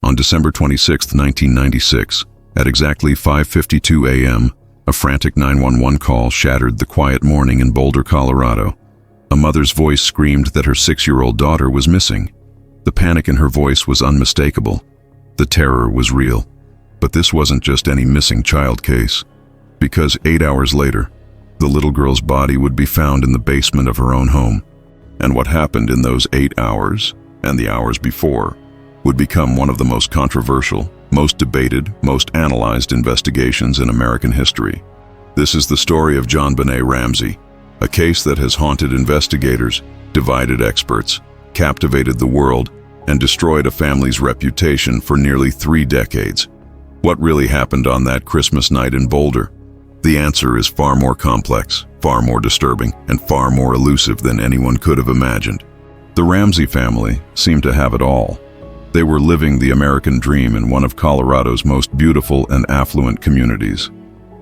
On December 26, 1996, at exactly 5:52 a.m., a frantic 911 call shattered the quiet morning in Boulder, Colorado. A mother's voice screamed that her 6-year-old daughter was missing. The panic in her voice was unmistakable. The terror was real. But this wasn't just any missing child case, because 8 hours later, the little girl's body would be found in the basement of her own home. And what happened in those 8 hours, and the hours before, would become one of the most controversial, most debated, most analyzed investigations in American history. This is the story of JonBenét Ramsey, a case that has haunted investigators, divided experts, captivated the world, and destroyed a family's reputation for nearly 3 decades. What really happened on that Christmas night in Boulder? The answer is far more complex, far more disturbing, and far more elusive than anyone could have imagined. The Ramsey family seemed to have it all. They were living the American dream in one of Colorado's most beautiful and affluent communities.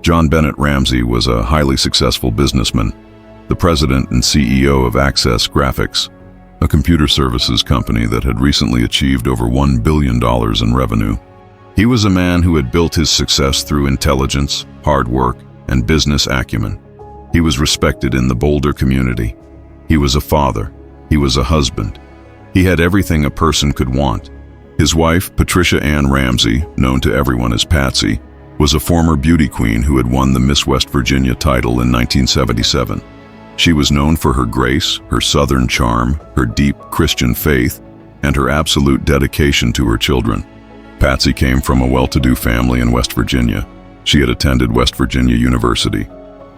JonBenét Ramsey was a highly successful businessman, the president and CEO of Access Graphics, a computer services company that had recently achieved over $1 billion in revenue. He was a man who had built his success through intelligence, hard work, and business acumen. He was respected in the Boulder community. He was a father. He was a husband. He had everything a person could want. His wife, Patricia Ann Ramsey, known to everyone as Patsy, was a former beauty queen who had won the Miss West Virginia title in 1977. She was known for her grace, her southern charm, her deep Christian faith, and her absolute dedication to her children. Patsy came from a well-to-do family in West Virginia. She had attended West Virginia University.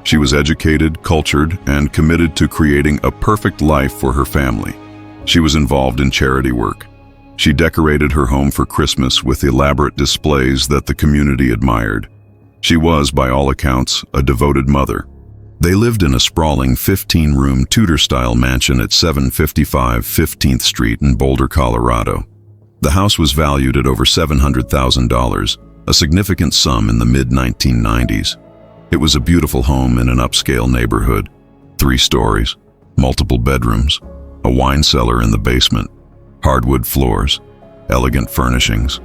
She was educated, cultured, and committed to creating a perfect life for her family. She was involved in charity work. She decorated her home for Christmas with elaborate displays that the community admired. She was, by all accounts, a devoted mother. They lived in a sprawling 15-room Tudor-style mansion at 755 15th Street in Boulder, Colorado. The house was valued at over $700,000, a significant sum in the mid-1990s. It was a beautiful home in an upscale neighborhood, 3 stories, multiple bedrooms, a wine cellar in the basement, hardwood floors, elegant furnishings.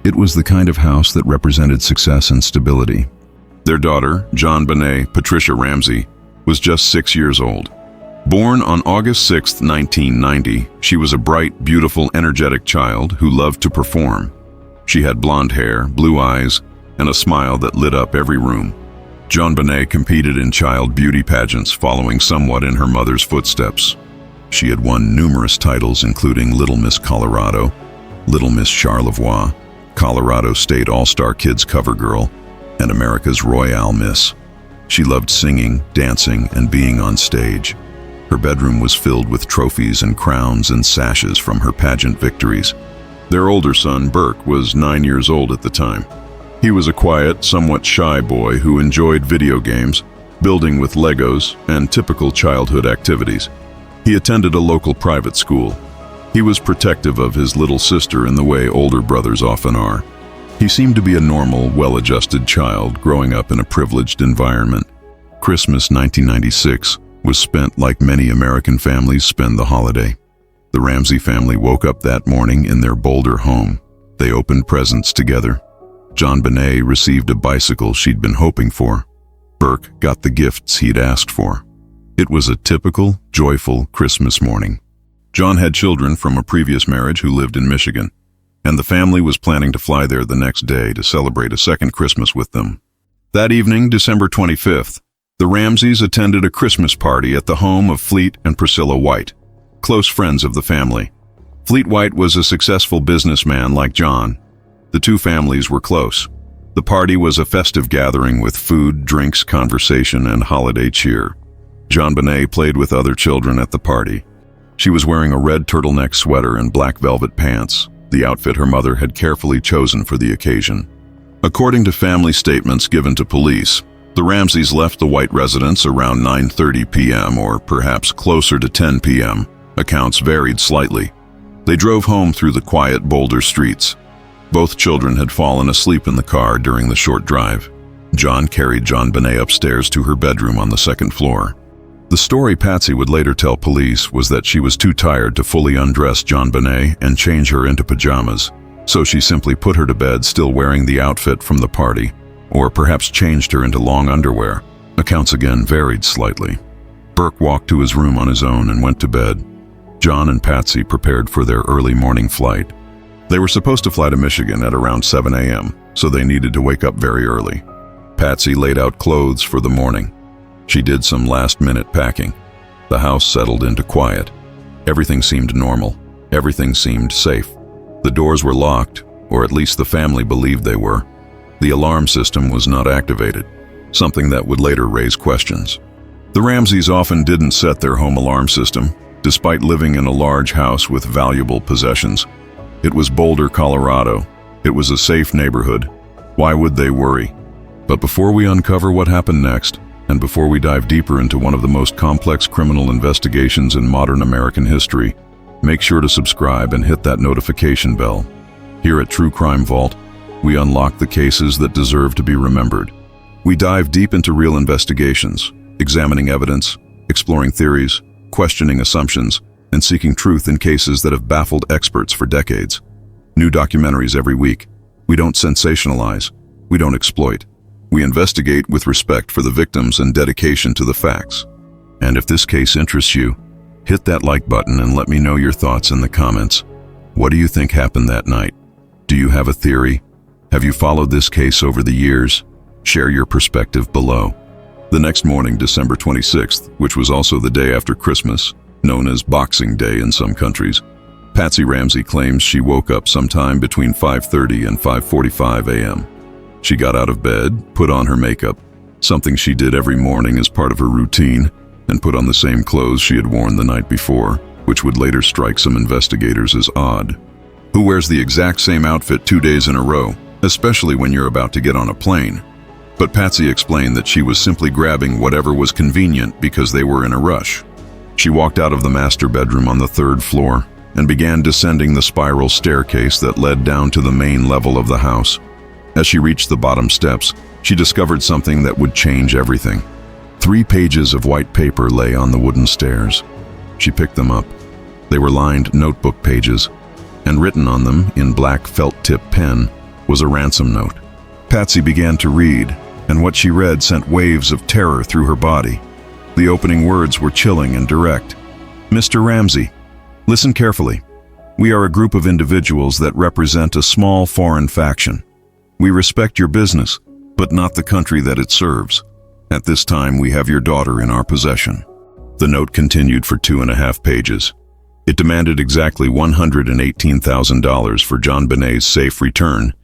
It was the kind of house that represented success and stability. Their daughter, JonBenét Patricia Ramsey, was just 6 years old. Born on August 6, 1990, she was a bright, beautiful, energetic child who loved to perform. She had blonde hair, blue eyes, and a smile that lit up every room. JonBenét competed in child beauty pageants, following somewhat in her mother's footsteps. She had won numerous titles, including Little Miss Colorado, Little Miss Charlevoix, Colorado State All-Star Kids Cover Girl, and America's Royale Miss. She loved singing, dancing, and being on stage. Her bedroom was filled with trophies and crowns and sashes from her pageant victories. Their older son, Burke, was 9 years old at the time. He was a quiet, somewhat shy boy who enjoyed video games, building with Legos, and typical childhood activities. He attended a local private school. He was protective of his little sister in the way older brothers often are. He seemed to be a normal, well-adjusted child growing up in a privileged environment. Christmas 1996 was spent like many American families spend the holiday. The Ramsey family woke up that morning in their Boulder home. They opened presents together. JonBenét received a bicycle she'd been hoping for. Burke got the gifts he'd asked for. It was a typical, joyful Christmas morning. John had children from a previous marriage who lived in Michigan, and the family was planning to fly there the next day to celebrate a second Christmas with them. That evening, December 25th, the Ramseys attended a Christmas party at the home of Fleet and Priscilla White, close friends of the family. Fleet White was a successful businessman like John. The two families were close. The party was a festive gathering with food, drinks, conversation, and holiday cheer. JonBenét played with other children at the party. She was wearing a red turtleneck sweater and black velvet pants, the outfit her mother had carefully chosen for the occasion. According to family statements given to police, the Ramseys left the White residence around 9:30 p.m. or perhaps closer to 10 p.m. Accounts varied slightly. They drove home through the quiet Boulder streets. Both children had fallen asleep in the car during the short drive. John carried JonBenét upstairs to her bedroom on the second floor. The story Patsy would later tell police was that she was too tired to fully undress JonBenét and change her into pajamas. So she simply put her to bed still wearing the outfit from the party, or perhaps changed her into long underwear. Accounts again varied slightly. Burke walked to his room on his own and went to bed. John and Patsy prepared for their early morning flight. They were supposed to fly to Michigan at around 7 a.m., so they needed to wake up very early. Patsy laid out clothes for the morning. She did some last-minute packing. The house settled into quiet. Everything seemed normal. Everything seemed safe. The doors were locked, or at least the family believed they were. The alarm system was not activated, something that would later raise questions. The Ramseys often didn't set their home alarm system, despite living in a large house with valuable possessions. It was Boulder, Colorado. It was a safe neighborhood. Why would they worry? But before we uncover what happened next, and before we dive deeper into one of the most complex criminal investigations in modern American history, make sure to subscribe and hit that notification bell. Here at True Crime Vault, we unlock the cases that deserve to be remembered. We dive deep into real investigations, examining evidence, exploring theories, questioning assumptions, and seeking truth in cases that have baffled experts for decades. New documentaries every week. We don't sensationalize. We don't exploit. We investigate with respect for the victims and dedication to the facts. And if this case interests you, hit that like button and let me know your thoughts in the comments. What do you think happened that night? Do you have a theory? Have you followed this case over the years? Share your perspective below. The next morning, December 26th, which was also the day after Christmas, known as Boxing Day in some countries, Patsy Ramsey claims she woke up sometime between 5:30 and 5:45 a.m. She got out of bed, put on her makeup, something she did every morning as part of her routine, and put on the same clothes she had worn the night before, which would later strike some investigators as odd. Who wears the exact same outfit 2 days in a row, especially when you're about to get on a plane? But Patsy explained that she was simply grabbing whatever was convenient because they were in a rush. She walked out of the master bedroom on the 3rd floor and began descending the spiral staircase that led down to the main level of the house. As she reached the bottom steps, she discovered something that would change everything. 3 pages of white paper lay on the wooden stairs. She picked them up. They were lined notebook pages, and written on them in black felt-tip pen was a ransom note. Patsy began to read, and what she read sent waves of terror through her body. The opening words were chilling and direct. "Mr. Ramsey, listen carefully. We are a group of individuals that represent a small foreign faction. We respect your business, but not the country that it serves. At this time, we have your daughter in our possession." The note continued for 2.5 pages. It demanded exactly $118,000 for JonBenét's safe return,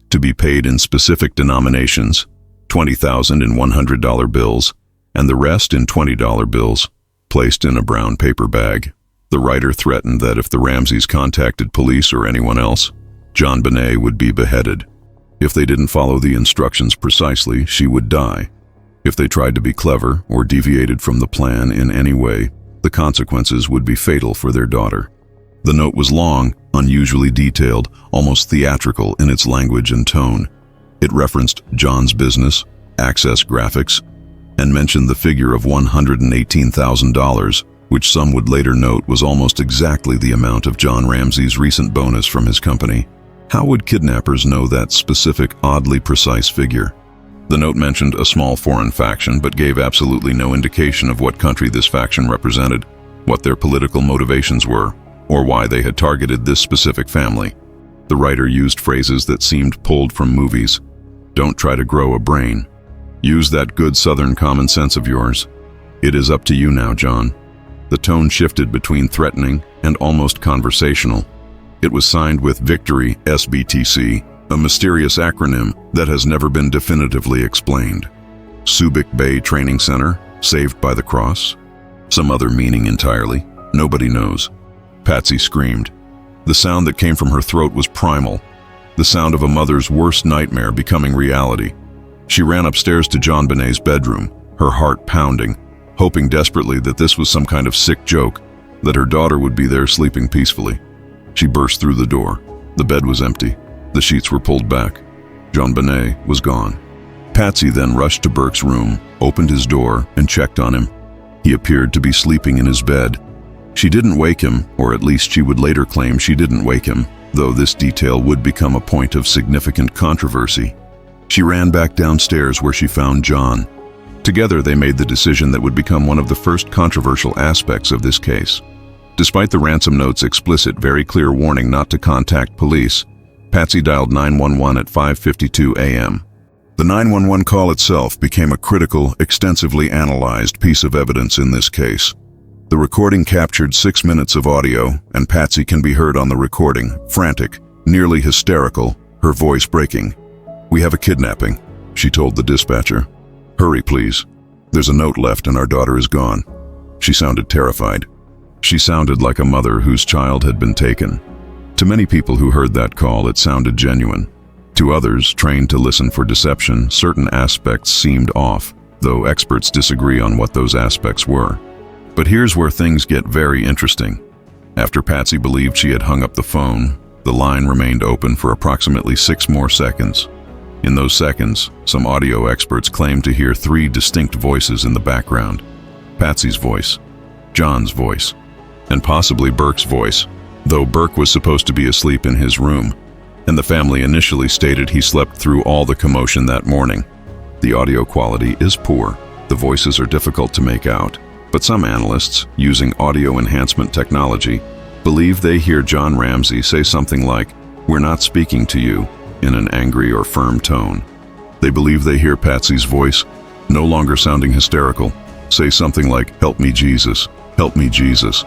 to be paid in specific denominations, $20,000 in $100 bills, and the rest in $20 bills, placed in a brown paper bag. The writer threatened that if the Ramseys contacted police or anyone else, JonBenét would be beheaded. If they didn't follow the instructions precisely, she would die. If they tried to be clever or deviated from the plan in any way, the consequences would be fatal for their daughter. The note was long, unusually detailed, almost theatrical in its language and tone. It referenced John's business, Access Graphics, and mentioned the figure of $118,000, which some would later note was almost exactly the amount of John Ramsey's recent bonus from his company. How would kidnappers know that specific, oddly precise figure? The note mentioned a small foreign faction, but gave absolutely no indication of what country this faction represented, what their political motivations were, or why they had targeted this specific family. The writer used phrases that seemed pulled from movies. Don't try to grow a brain. Use that good Southern common sense of yours. It is up to you now, John. The tone shifted between threatening and almost conversational. It was signed with Victory SBTC, a mysterious acronym that has never been definitively explained. Subic Bay Training Center, Saved by the Cross? Some other meaning entirely. Nobody knows. Patsy screamed. The sound that came from her throat was primal, the sound of a mother's worst nightmare becoming reality. She ran upstairs to JonBenét's bedroom, her heart pounding, hoping desperately that this was some kind of sick joke, that her daughter would be there sleeping peacefully. She burst through the door. The bed was empty. The sheets were pulled back. JonBenét was gone. Patsy then rushed to Burke's room, opened his door, and checked on him. He appeared to be sleeping in his bed. She didn't wake him, or at least she would later claim she didn't wake him. though this detail would become a point of significant controversy. She ran back downstairs where she found John. Together, they made the decision that would become one of the first controversial aspects of this case. Despite the ransom note's explicit, very clear warning not to contact police, Patsy dialed 911 at 5:52 a.m. The 911 call itself became a critical, extensively analyzed piece of evidence in this case. The recording captured 6 minutes of audio, and Patsy can be heard on the recording, frantic, nearly hysterical, her voice breaking. "We have a kidnapping," she told the dispatcher. "Hurry, please. There's a note left and our daughter is gone." She sounded terrified. She sounded like a mother whose child had been taken. To many people who heard that call, it sounded genuine. To others, trained to listen for deception, certain aspects seemed off, though experts disagree on what those aspects were. But here's where things get very interesting. After Patsy believed she had hung up the phone, the line remained open for approximately 6 more seconds. In those seconds, some audio experts claimed to hear 3 distinct voices in the background. Patsy's voice, John's voice, and possibly Burke's voice, though Burke was supposed to be asleep in his room, and the family initially stated he slept through all the commotion that morning. The audio quality is poor. The voices are difficult to make out, but some analysts, using audio enhancement technology, believe they hear John Ramsey say something like, "We're not speaking to you," in an angry or firm tone. They believe they hear Patsy's voice, no longer sounding hysterical, say something like, "Help me, Jesus, help me, Jesus."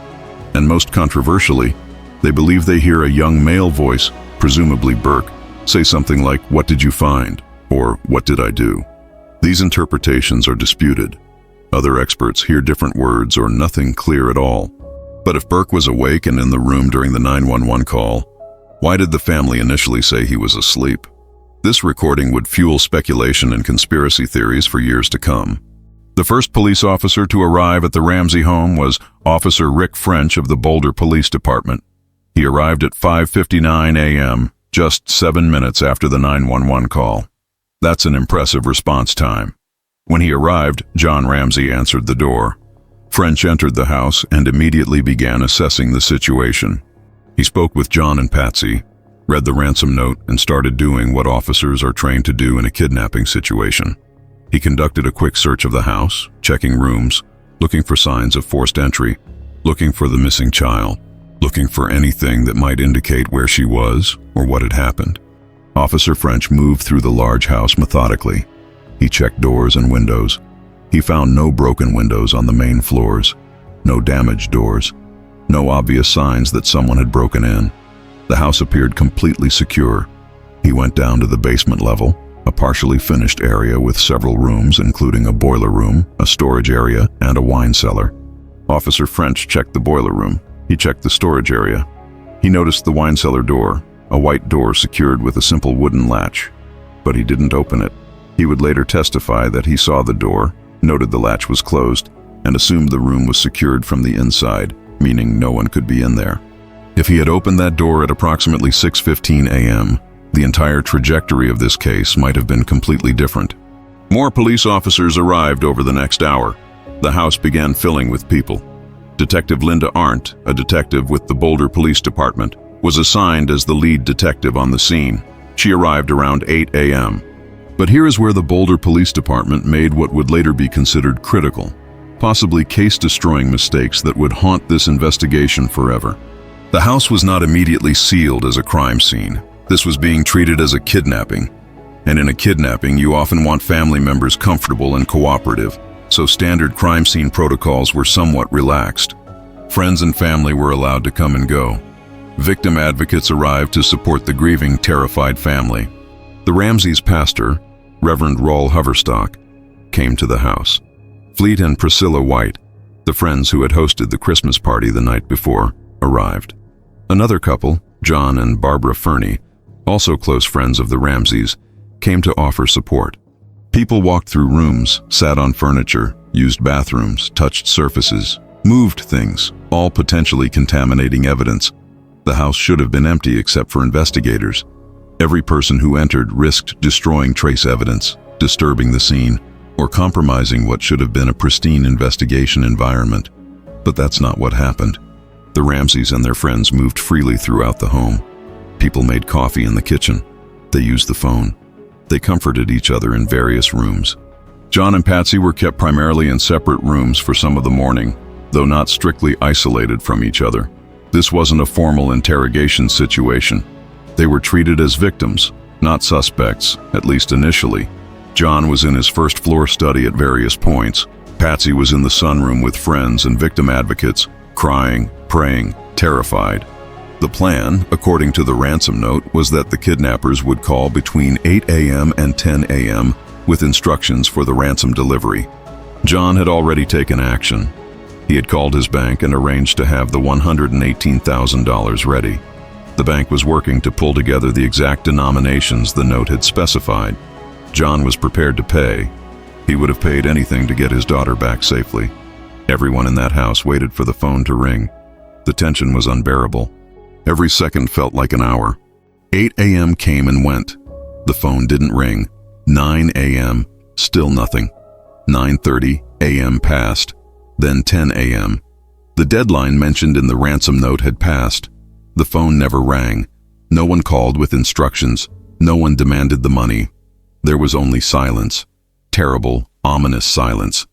And most controversially, they believe they hear a young male voice, presumably Burke, say something like, "What did you find?" or "What did I do?" These interpretations are disputed. Other experts hear different words or nothing clear at all. But if Burke was awake and in the room during the 911 call, why did the family initially say he was asleep? This recording would fuel speculation and conspiracy theories for years to come. The first police officer to arrive at the Ramsey home was Officer Rick French of the Boulder Police Department. He arrived at 5:59 a.m., just 7 minutes after the 911 call. That's an impressive response time. When he arrived, John Ramsey answered the door. French entered the house and immediately began assessing the situation. He spoke with John and Patsy, read the ransom note, and started doing what officers are trained to do in a kidnapping situation. He conducted a quick search of the house, checking rooms, looking for signs of forced entry, looking for the missing child, looking for anything that might indicate where she was or what had happened. Officer French moved through the large house methodically. He checked doors and windows. He found no broken windows on the main floors, no damaged doors, no obvious signs that someone had broken in. The house appeared completely secure. He went down to the basement level, a partially finished area with several rooms, including a boiler room, a storage area, and a wine cellar. Officer French checked the boiler room. He checked the storage area. He noticed the wine cellar door, a white door secured with a simple wooden latch, but he didn't open it. He would later testify that he saw the door, noted the latch was closed, and assumed the room was secured from the inside, meaning no one could be in there. If he had opened that door at approximately 6:15 a.m., the entire trajectory of this case might have been completely different. More police officers arrived over the next hour. The house began filling with people. Detective Linda Arndt, a detective with the Boulder Police Department, was assigned as the lead detective on the scene. She arrived around 8 a.m. But here is where the Boulder Police Department made what would later be considered critical, possibly case-destroying mistakes that would haunt this investigation forever. The house was not immediately sealed as a crime scene. This was being treated as a kidnapping. And in a kidnapping, you often want family members comfortable and cooperative, so standard crime scene protocols were somewhat relaxed. Friends and family were allowed to come and go. Victim advocates arrived to support the grieving, terrified family. The Ramseys' pastor, Reverend Raul Hoverstock, came to the house. Fleet and Priscilla White, the friends who had hosted the Christmas party the night before, arrived. Another couple, John and Barbara Fernie, also close friends of the Ramseys, came to offer support. People walked through rooms, sat on furniture, used bathrooms, touched surfaces, moved things, all potentially contaminating evidence. The house should have been empty except for investigators. Every person who entered risked destroying trace evidence, disturbing the scene, or compromising what should have been a pristine investigation environment. But that's not what happened. The Ramseys and their friends moved freely throughout the home. People made coffee in the kitchen. They used the phone. They comforted each other in various rooms. John and Patsy were kept primarily in separate rooms for some of the morning, though not strictly isolated from each other. This wasn't a formal interrogation situation. They were treated as victims, not suspects, at least initially. John was in his first-floor study at various points. Patsy was in the sunroom with friends and victim advocates, crying, praying, terrified. The plan, according to the ransom note, was that the kidnappers would call between 8 a.m. and 10 a.m. with instructions for the ransom delivery. John had already taken action. He had called his bank and arranged to have the $118,000 ready. The bank was working to pull together the exact denominations the note had specified. John was prepared to pay. He would have paid anything to get his daughter back safely. Everyone in that house waited for the phone to ring. The tension was unbearable. Every second felt like an hour. 8 a.m. came and went. The phone didn't ring. 9 a.m., still nothing. 9:30 a.m. passed. Then 10 a.m. The deadline mentioned in the ransom note had passed. The phone never rang. No one called with instructions. No one demanded the money. There was only silence. Terrible, ominous silence.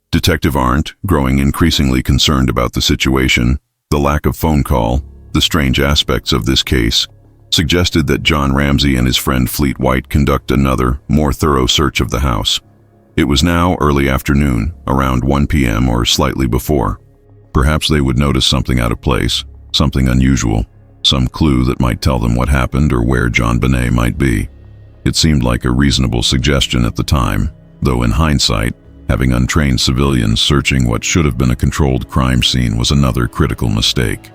Detective Arndt, growing increasingly concerned about the situation, the lack of phone call, the strange aspects of this case, suggested that John Ramsey and his friend Fleet White conduct another, more thorough search of the house. It was now early afternoon, around 1 p.m. or slightly before. Perhaps they would notice something out of place, something unusual, some clue that might tell them what happened or where JonBenét might be. It seemed like a reasonable suggestion at the time, though in hindsight, having untrained civilians searching what should have been a controlled crime scene was another critical mistake.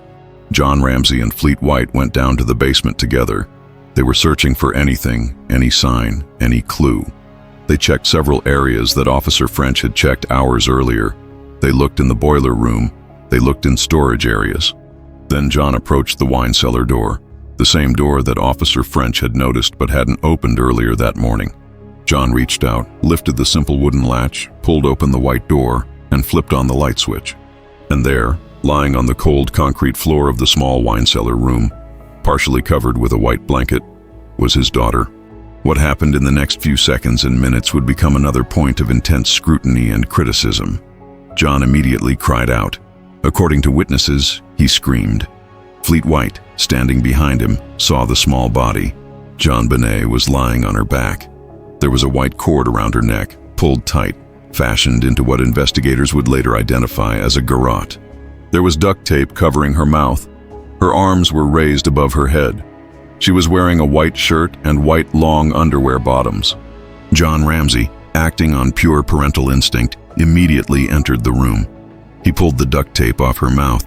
John Ramsey and Fleet White went down to the basement together. They were searching for anything, any sign, any clue. They checked several areas that Officer French had checked hours earlier. They looked in the boiler room. They looked in storage areas. Then John approached the wine cellar door, the same door that Officer French had noticed but hadn't opened earlier that morning. John reached out, lifted the simple wooden latch, pulled open the white door, and flipped on the light switch. And there, lying on the cold concrete floor of the small wine cellar room, partially covered with a white blanket, was his daughter. What happened in the next few seconds and minutes would become another point of intense scrutiny and criticism. John immediately cried out. According to witnesses, he screamed. Fleet White, standing behind him, saw the small body. JonBenét was lying on her back. There was a white cord around her neck, pulled tight, fashioned into what investigators would later identify as a garrote. There was duct tape covering her mouth. Her arms were raised above her head. She was wearing a white shirt and white long underwear bottoms. John Ramsey, acting on pure parental instinct, immediately entered the room. He pulled the duct tape off her mouth.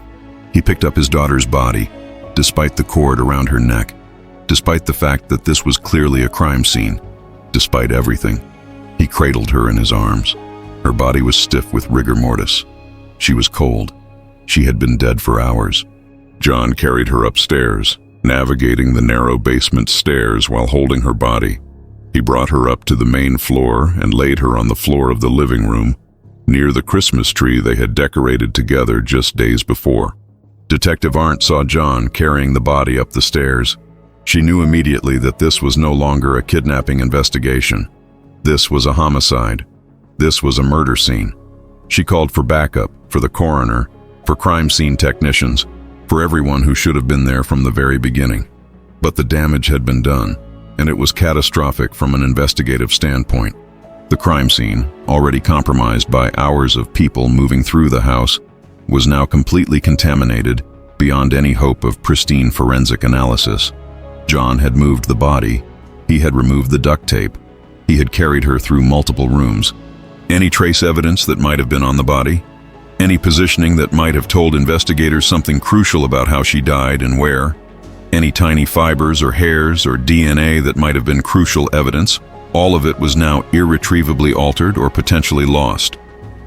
He picked up his daughter's body, despite the cord around her neck, despite the fact that this was clearly a crime scene, despite everything. He cradled her in his arms. Her body was stiff with rigor mortis. She was cold. She had been dead for hours. John carried her upstairs, navigating the narrow basement stairs while holding her body. He brought her up to the main floor and laid her on the floor of the living room, near the Christmas tree they had decorated together just days before. Detective Arndt saw John carrying the body up the stairs. She knew immediately that this was no longer a kidnapping investigation. This was a homicide. This was a murder scene. She called for backup, for the coroner, for crime scene technicians, for everyone who should have been there from the very beginning. But the damage had been done, and it was catastrophic from an investigative standpoint. The crime scene, already compromised by hours of people moving through the house, was now completely contaminated beyond any hope of pristine forensic analysis. John had moved the body. He had removed the duct tape. He had carried her through multiple rooms. Any trace evidence that might have been on the body? Any positioning that might have told investigators something crucial about how she died and where? Any tiny fibers or hairs or DNA that might have been crucial evidence? All of it was now irretrievably altered or potentially lost.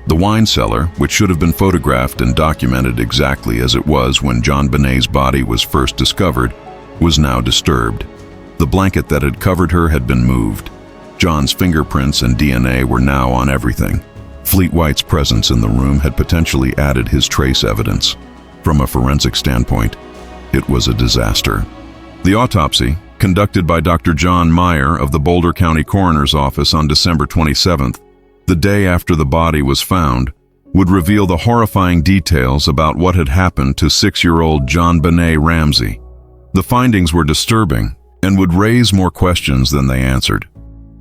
The wine cellar, which should have been photographed and documented exactly as it was when JonBenét's body was first discovered, was now disturbed. The blanket that had covered her had been moved. John's fingerprints and DNA were now on everything. Fleet White's presence in the room had potentially added his trace evidence. From a forensic standpoint, it was a disaster. The autopsy, conducted by Dr. John Meyer of the Boulder County Coroner's Office on December 27th, the day after the body was found, would reveal the horrifying details about what had happened to 6-year-old JonBenét Ramsey. The findings were disturbing and would raise more questions than they answered.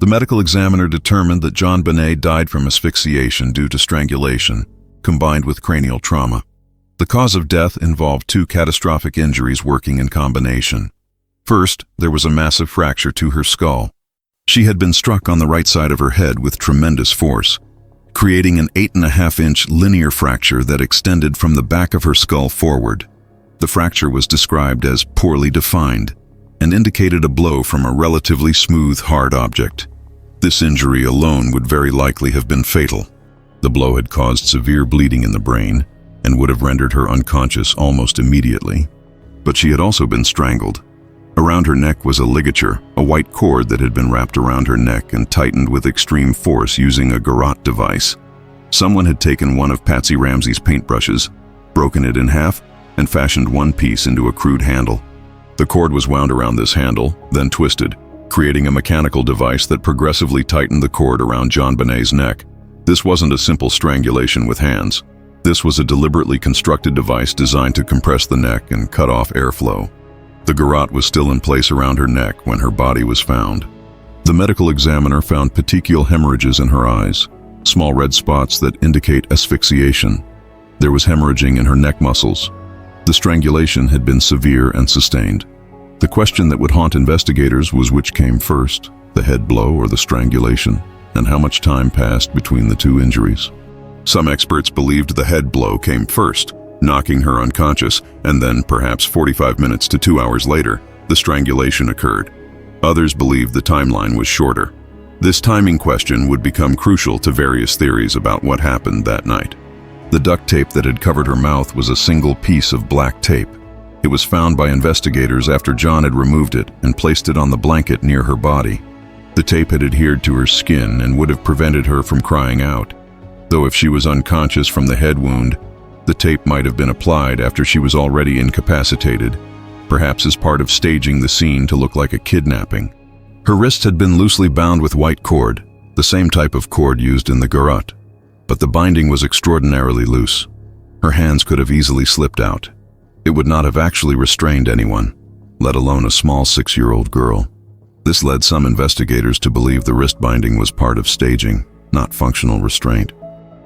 The medical examiner determined that JonBenét died from asphyxiation due to strangulation, combined with cranial trauma. The cause of death involved 2 catastrophic injuries working in combination. First, there was a massive fracture to her skull. She had been struck on the right side of her head with tremendous force, creating an 8.5-inch linear fracture that extended from the back of her skull forward. The fracture was described as poorly defined and indicated a blow from a relatively smooth, hard object. This injury alone would very likely have been fatal. The blow had caused severe bleeding in the brain and would have rendered her unconscious almost immediately. But she had also been strangled. Around her neck was a ligature, a white cord that had been wrapped around her neck and tightened with extreme force using a garrote device. Someone had taken one of Patsy Ramsey's paintbrushes, broken it in half, and fashioned one piece into a crude handle. The cord was wound around this handle, then twisted, creating a mechanical device that progressively tightened the cord around JonBenét's neck. This wasn't a simple strangulation with hands. This was a deliberately constructed device designed to compress the neck and cut off airflow. The garrote was still in place around her neck when her body was found. The medical examiner found petechial hemorrhages in her eyes, small red spots that indicate asphyxiation. There was hemorrhaging in her neck muscles. The strangulation had been severe and sustained. The question that would haunt investigators was which came first, the head blow or the strangulation, and how much time passed between the 2 injuries. Some experts believed the head blow came first, knocking her unconscious, and then perhaps 45 minutes to 2 hours later, the strangulation occurred. Others believed the timeline was shorter. This timing question would become crucial to various theories about what happened that night. The duct tape that had covered her mouth was a single piece of black tape. It was found by investigators after John had removed it and placed it on the blanket near her body. The tape had adhered to her skin and would have prevented her from crying out. Though if she was unconscious from the head wound, the tape might have been applied after she was already incapacitated, perhaps as part of staging the scene to look like a kidnapping. Her wrists had been loosely bound with white cord, the same type of cord used in the garrote, but the binding was extraordinarily loose. Her hands could have easily slipped out. It would not have actually restrained anyone, let alone a small 6-year-old girl. This led some investigators to believe the wrist binding was part of staging, not functional restraint.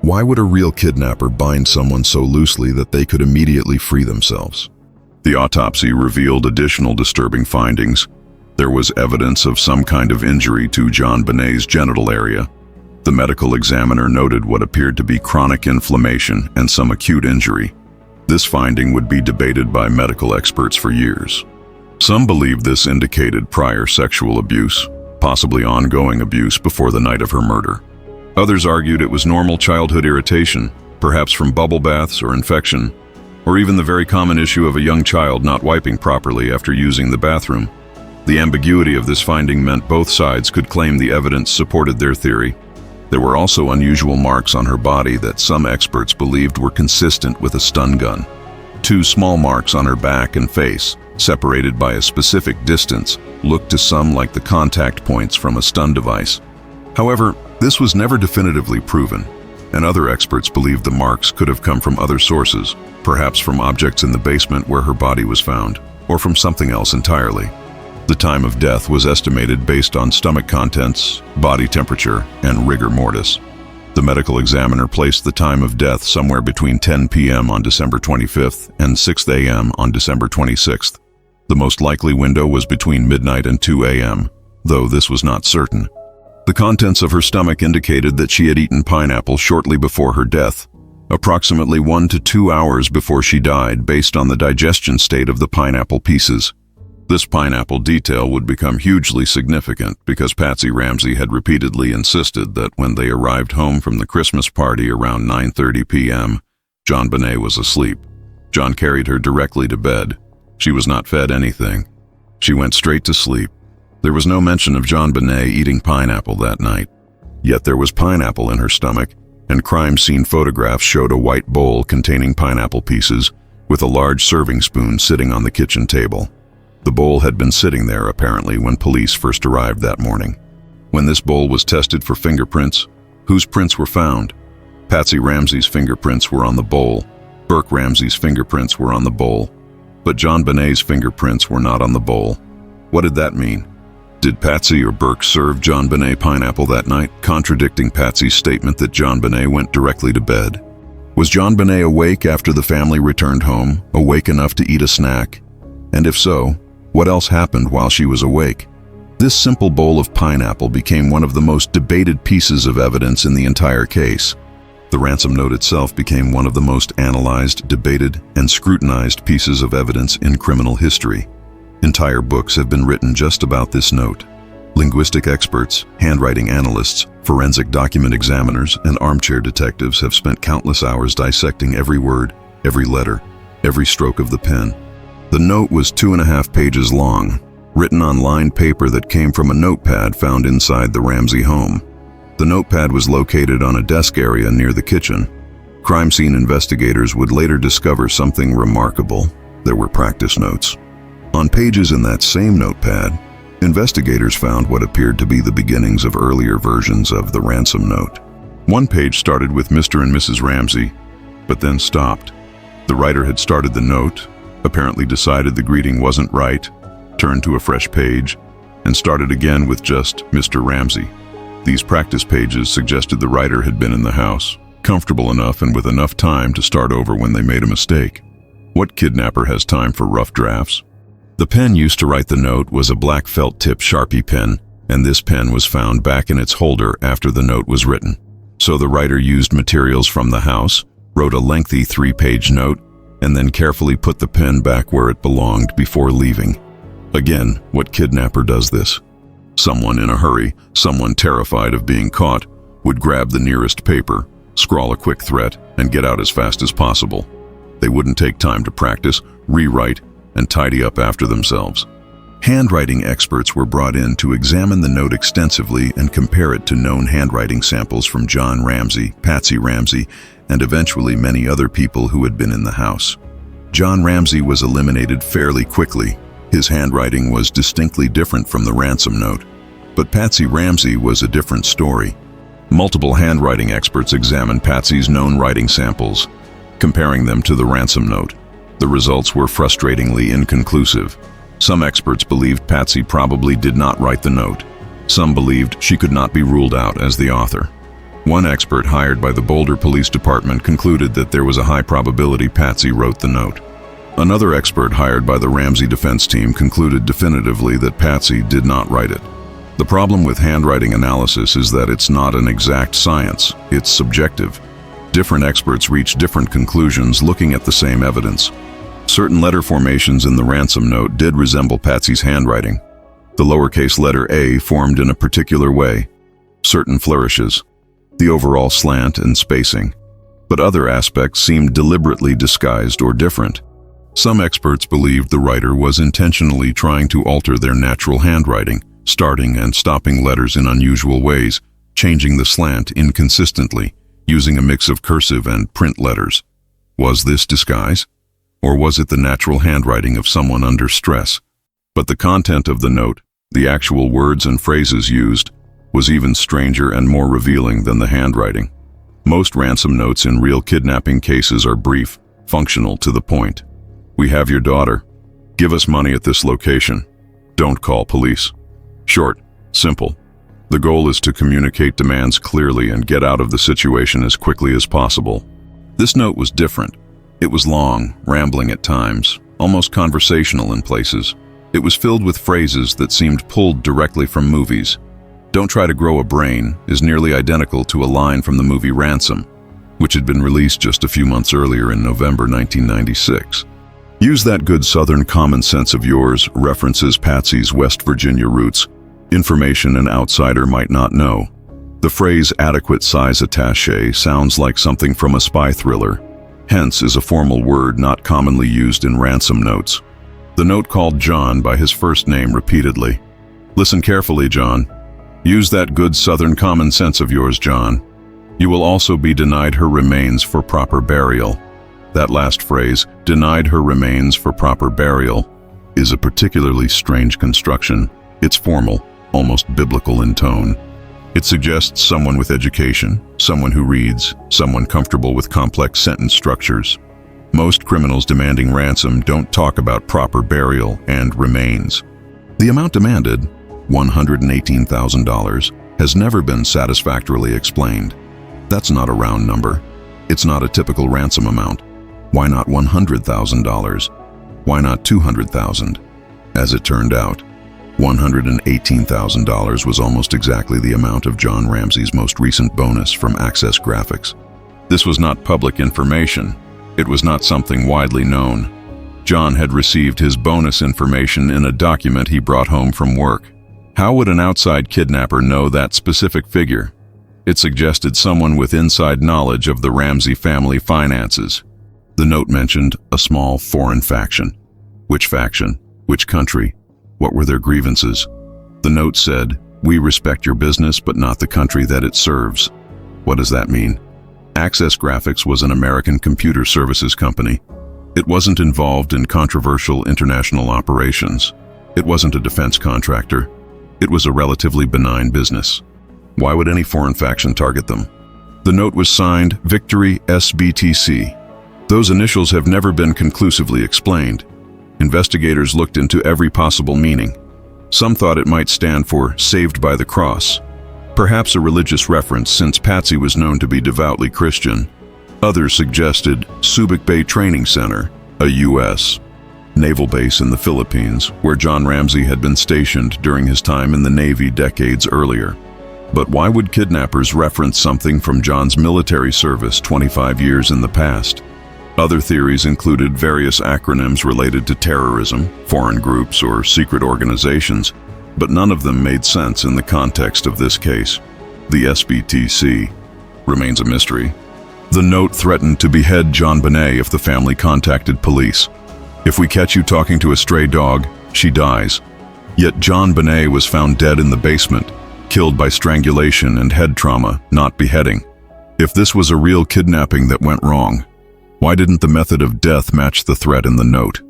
Why would a real kidnapper bind someone so loosely that they could immediately free themselves? The autopsy revealed additional disturbing findings. There was evidence of some kind of injury to JonBenét's genital area. The medical examiner noted what appeared to be chronic inflammation and some acute injury. This finding would be debated by medical experts for years. Some believe this indicated prior sexual abuse, possibly ongoing abuse before the night of her murder. Others argued it was normal childhood irritation, perhaps from bubble baths or infection, or even the very common issue of a young child not wiping properly after using the bathroom. The ambiguity of this finding meant both sides could claim the evidence supported their theory. There were also unusual marks on her body that some experts believed were consistent with a stun gun. 2 small marks on her back and face, separated by a specific distance, looked to some like the contact points from a stun device. However, this was never definitively proven, and other experts believed the marks could have come from other sources, perhaps from objects in the basement where her body was found, or from something else entirely. The time of death was estimated based on stomach contents, body temperature, and rigor mortis. The medical examiner placed the time of death somewhere between 10 p.m. on December 25th and 6 a.m. on December 26th. The most likely window was between midnight and 2 a.m., though this was not certain. The contents of her stomach indicated that she had eaten pineapple shortly before her death, approximately 1 to 2 hours before she died based on the digestion state of the pineapple pieces. This pineapple detail would become hugely significant because Patsy Ramsey had repeatedly insisted that when they arrived home from the Christmas party around 9:30 p.m., JonBenét was asleep. John carried her directly to bed. She was not fed anything. She went straight to sleep. There was no mention of JonBenét eating pineapple that night. Yet there was pineapple in her stomach, and crime scene photographs showed a white bowl containing pineapple pieces with a large serving spoon sitting on the kitchen table. The bowl had been sitting there, apparently, when police first arrived that morning. When this bowl was tested for fingerprints, whose prints were found? Patsy Ramsey's fingerprints were on the bowl. Burke Ramsey's fingerprints were on the bowl. But JonBenét's fingerprints were not on the bowl. What did that mean? Did Patsy or Burke serve JonBenét pineapple that night, contradicting Patsy's statement that JonBenét went directly to bed? Was JonBenét awake after the family returned home, awake enough to eat a snack? And if so, what else happened while she was awake? This simple bowl of pineapple became one of the most debated pieces of evidence in the entire case. The ransom note itself became one of the most analyzed, debated, and scrutinized pieces of evidence in criminal history. Entire books have been written just about this note. Linguistic experts, handwriting analysts, forensic document examiners, and armchair detectives have spent countless hours dissecting every word, every letter, every stroke of the pen. The note was 2.5 pages long, written on lined paper that came from a notepad found inside the Ramsey home. The notepad was located on a desk area near the kitchen. Crime scene investigators would later discover something remarkable. There were practice notes. On pages in that same notepad, investigators found what appeared to be the beginnings of earlier versions of the ransom note. One page started with Mr. and Mrs. Ramsey, but then stopped. The writer had started the note, apparently decided the greeting wasn't right, turned to a fresh page, and started again with just Mr. Ramsey. These practice pages suggested the writer had been in the house, comfortable enough and with enough time to start over when they made a mistake. What kidnapper has time for rough drafts? The pen used to write the note was a black felt tip Sharpie pen, and this pen was found back in its holder after the note was written. So the writer used materials from the house, wrote a lengthy 3-page note, and then carefully put the pen back where it belonged before leaving. Again, what kidnapper does this? Someone in a hurry, someone terrified of being caught, would grab the nearest paper, scrawl a quick threat, and get out as fast as possible. They wouldn't take time to practice, rewrite, and tidy up after themselves. Handwriting experts were brought in to examine the note extensively and compare it to known handwriting samples from John Ramsey, Patsy Ramsey, and eventually many other people who had been in the house. John Ramsey was eliminated fairly quickly. His handwriting was distinctly different from the ransom note. But Patsy Ramsey was a different story. Multiple handwriting experts examined Patsy's known writing samples, comparing them to the ransom note. The results were frustratingly inconclusive. Some experts believed Patsy probably did not write the note. Some believed she could not be ruled out as the author. One expert hired by the Boulder Police Department concluded that there was a high probability Patsy wrote the note. Another expert hired by the Ramsey defense team concluded definitively that Patsy did not write it. The problem with handwriting analysis is that it's not an exact science, it's subjective. Different experts reach different conclusions looking at the same evidence. Certain letter formations in the ransom note did resemble Patsy's handwriting. The lowercase letter A formed in a particular way. Certain flourishes, the overall slant and spacing. But other aspects seemed deliberately disguised or different. Some experts believed the writer was intentionally trying to alter their natural handwriting, starting and stopping letters in unusual ways, changing the slant inconsistently, using a mix of cursive and print letters. Was this disguise? Or was it the natural handwriting of someone under stress? But the content of the note, the actual words and phrases used, was even stranger and more revealing than the handwriting. Most ransom notes in real kidnapping cases are brief, functional, to the point. We have your daughter. Give us money at this location. Don't call police. Short, simple. The goal is to communicate demands clearly and get out of the situation as quickly as possible. This note was different. It was long, rambling at times, almost conversational in places. It was filled with phrases that seemed pulled directly from movies. "Don't try to grow a brain" is nearly identical to a line from the movie Ransom, which had been released just a few months earlier in November 1996. "Use that good Southern common sense of yours" references Patsy's West Virginia roots, information an outsider might not know. The phrase "adequate size attaché" sounds like something from a spy thriller, hence is a formal word not commonly used in ransom notes. The note called John by his first name repeatedly. "Listen carefully, John. Use that good Southern common sense of yours, John. You will also be denied her remains for proper burial." That last phrase, "denied her remains for proper burial," is a particularly strange construction. It's formal, almost biblical in tone. It suggests someone with education, someone who reads, someone comfortable with complex sentence structures. Most criminals demanding ransom don't talk about proper burial and remains. The amount demanded, $118,000, has never been satisfactorily explained. That's not a round number. It's not a typical ransom amount. Why not $100,000? Why not $200,000? As it turned out, $118,000 was almost exactly the amount of John Ramsey's most recent bonus from Access Graphics. This was not public information. It was not something widely known. John had received his bonus information in a document he brought home from work. How would an outside kidnapper know that specific figure? It suggested someone with inside knowledge of the Ramsey family finances. The note mentioned a small foreign faction. Which faction? Which country? What were their grievances? The note said, "We respect your business, but not the country that it serves." What does that mean? Access Graphics was an American computer services company. It wasn't involved in controversial international operations. It wasn't a defense contractor. It was a relatively benign business. Why would any foreign faction target them? The note was signed Victory SBTC. Those initials have never been conclusively explained. Investigators looked into every possible meaning. Some thought it might stand for Saved by the Cross, perhaps a religious reference since Patsy was known to be devoutly Christian. Others suggested Subic Bay Training Center, a U.S. naval base in the Philippines, where John Ramsey had been stationed during his time in the Navy decades earlier. But why would kidnappers reference something from John's military service 25 years in the past? Other theories included various acronyms related to terrorism, foreign groups, or secret organizations, but none of them made sense in the context of this case. The SBTC remains a mystery. The note threatened to behead JonBenét if the family contacted police. "If we catch you talking to a stray dog, she dies." Yet JonBenét was found dead in the basement, killed by strangulation and head trauma, not beheading. If this was a real kidnapping that went wrong, why didn't the method of death match the threat in the note?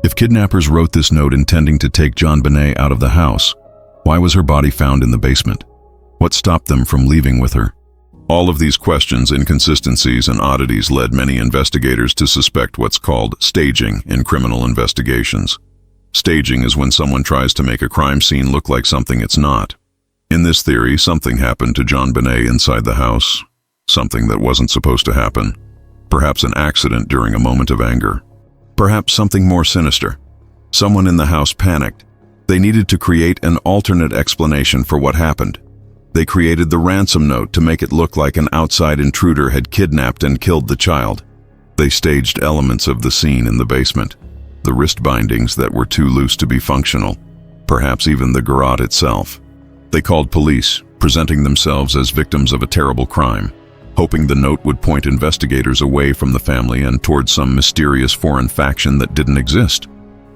If kidnappers wrote this note intending to take JonBenét out of the house, why was her body found in the basement? What stopped them from leaving with her? All of these questions, inconsistencies, and oddities led many investigators to suspect what's called staging in criminal investigations. Staging is when someone tries to make a crime scene look like something it's not. In this theory, something happened to JonBenét inside the house, something that wasn't supposed to happen. Perhaps an accident during a moment of anger. Perhaps something more sinister. Someone in the house panicked. They needed to create an alternate explanation for what happened. They created the ransom note to make it look like an outside intruder had kidnapped and killed the child. They staged elements of the scene in the basement. The wrist bindings that were too loose to be functional. Perhaps even the garrote itself. They called police, presenting themselves as victims of a terrible crime, hoping the note would point investigators away from the family and towards some mysterious foreign faction that didn't exist.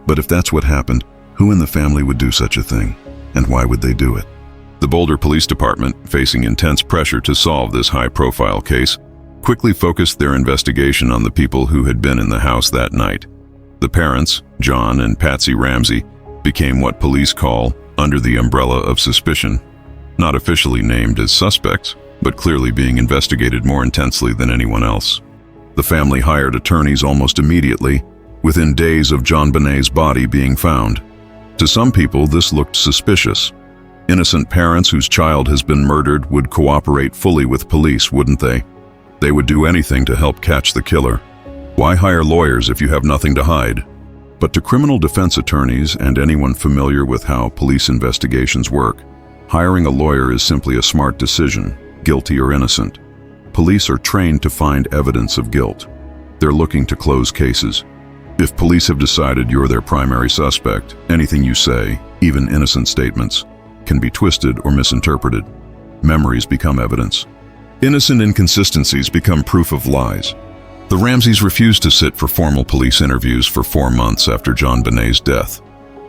But if that's what happened, who in the family would do such a thing? And why would they do it? The Boulder Police Department, facing intense pressure to solve this high-profile case, quickly focused their investigation on the people who had been in the house that night. The parents, John and Patsy Ramsey, became what police call under the umbrella of suspicion. Not officially named as suspects, but clearly being investigated more intensely than anyone else. The family hired attorneys almost immediately, within days of JonBenét's body being found. To some people, this looked suspicious. Innocent parents whose child has been murdered would cooperate fully with police, wouldn't they? They would do anything to help catch the killer. Why hire lawyers if you have nothing to hide? But to criminal defense attorneys and anyone familiar with how police investigations work, hiring a lawyer is simply a smart decision, guilty or innocent. Police are trained to find evidence of guilt. They're looking to close cases. If police have decided you're their primary suspect, anything you say, even innocent statements, can be twisted or misinterpreted. Memories become evidence. Innocent inconsistencies become proof of lies. The Ramseys refused to sit for formal police interviews for 4 months after JonBenét's death.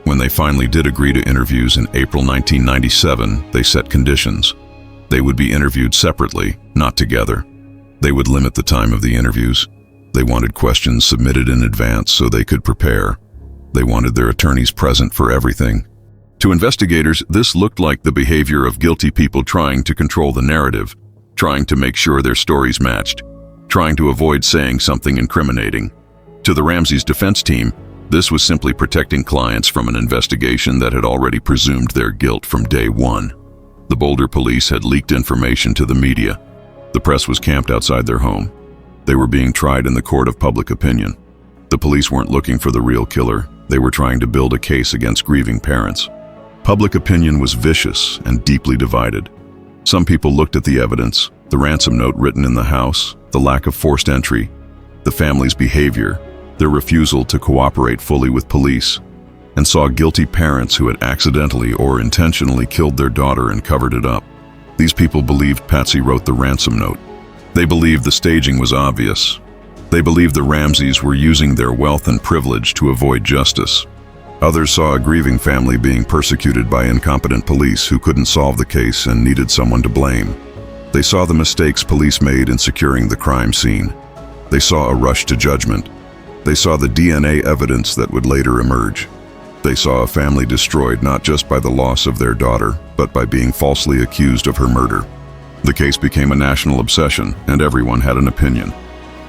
When they finally did agree to interviews in April 1997, they set conditions. They would be interviewed separately, not together. They would limit the time of the interviews. They wanted questions submitted in advance so they could prepare. They wanted their attorneys present for everything. To investigators, this looked like the behavior of guilty people trying to control the narrative, trying to make sure their stories matched, trying to avoid saying something incriminating. To the Ramsey's defense team, this was simply protecting clients from an investigation that had already presumed their guilt from day one. The Boulder police had leaked information to the media. The press was camped outside their home. They were being tried in the court of public opinion. The police weren't looking for the real killer. They were trying to build a case against grieving parents. Public opinion was vicious and deeply divided. Some people looked at the evidence, the ransom note written in the house, the lack of forced entry, the family's behavior, their refusal to cooperate fully with police, and saw guilty parents who had accidentally or intentionally killed their daughter and covered it up. These people believed Patsy wrote the ransom note. They believed the staging was obvious. They believed the Ramseys were using their wealth and privilege to avoid justice. Others saw a grieving family being persecuted by incompetent police who couldn't solve the case and needed someone to blame. They saw the mistakes police made in securing the crime scene. They saw a rush to judgment. They saw the DNA evidence that would later emerge. They saw a family destroyed not just by the loss of their daughter, but by being falsely accused of her murder. The case became a national obsession, and everyone had an opinion.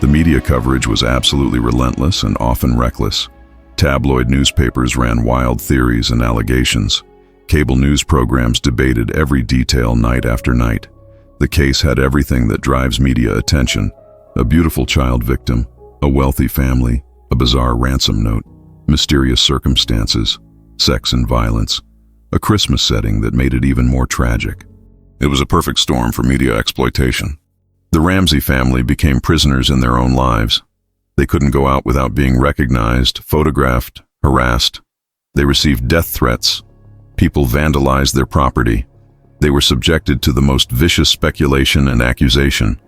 The media coverage was absolutely relentless and often reckless. Tabloid newspapers ran wild theories and allegations. Cable news programs debated every detail night after night. The case had everything that drives media attention: a beautiful child victim, a wealthy family, a bizarre ransom note, mysterious circumstances, sex and violence, a Christmas setting that made it even more tragic. It was a perfect storm for media exploitation. The Ramsey family became prisoners in their own lives. They couldn't go out without being recognized, photographed, harassed. They received death threats. People vandalized their property. They were subjected to the most vicious speculation and accusation.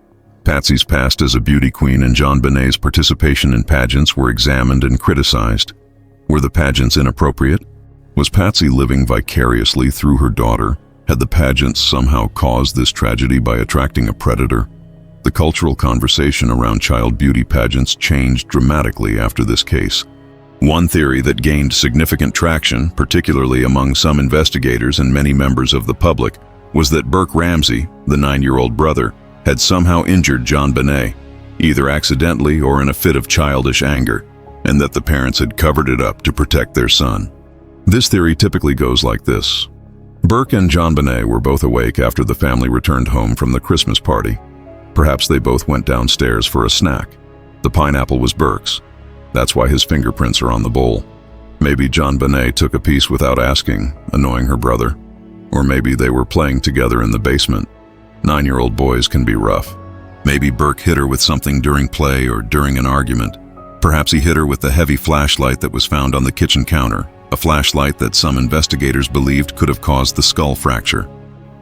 Patsy's past as a beauty queen and JonBenét's participation in pageants were examined and criticized. Were the pageants inappropriate? Was Patsy living vicariously through her daughter? Had the pageants somehow caused this tragedy by attracting a predator? The cultural conversation around child beauty pageants changed dramatically after this case. One theory that gained significant traction, particularly among some investigators and many members of the public, was that Burke Ramsey, the 9-year-old brother, had somehow injured JonBenét, either accidentally or in a fit of childish anger, and that the parents had covered it up to protect their son. This theory typically goes like this. Burke and JonBenét were both awake after the family returned home from the Christmas party. Perhaps they both went downstairs for a snack. The pineapple was Burke's. That's why his fingerprints are on the bowl. Maybe JonBenét took a piece without asking, annoying her brother. Or maybe they were playing together in the basement. 9-year-old boys can be rough. Maybe Burke hit her with something during play or during an argument. Perhaps he hit her with the heavy flashlight that was found on the kitchen counter, a flashlight that some investigators believed could have caused the skull fracture.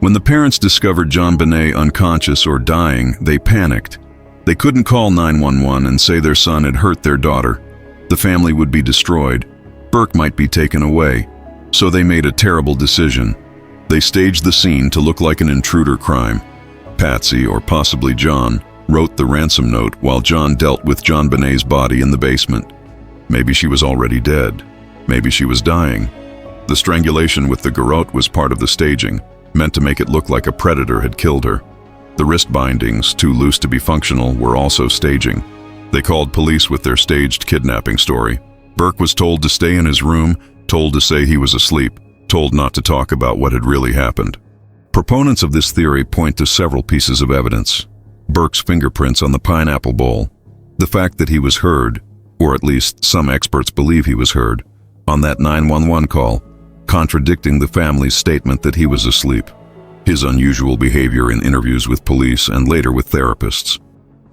When the parents discovered JonBenét unconscious or dying, they panicked. They couldn't call 911 and say their son had hurt their daughter. The family would be destroyed. Burke might be taken away. So they made a terrible decision. They staged the scene to look like an intruder crime. Patsy, or possibly John, wrote the ransom note while John dealt with JonBenét's body in the basement. Maybe she was already dead. Maybe she was dying. The strangulation with the garrote was part of the staging, meant to make it look like a predator had killed her. The wrist bindings, too loose to be functional, were also staging. They called police with their staged kidnapping story. Burke was told to stay in his room, told to say he was asleep, told not to talk about what had really happened. Proponents of this theory point to several pieces of evidence. Burke's fingerprints on the pineapple bowl, the fact that he was heard, or at least some experts believe he was heard, on that 911 call, contradicting the family's statement that he was asleep. His unusual behavior in interviews with police and later with therapists.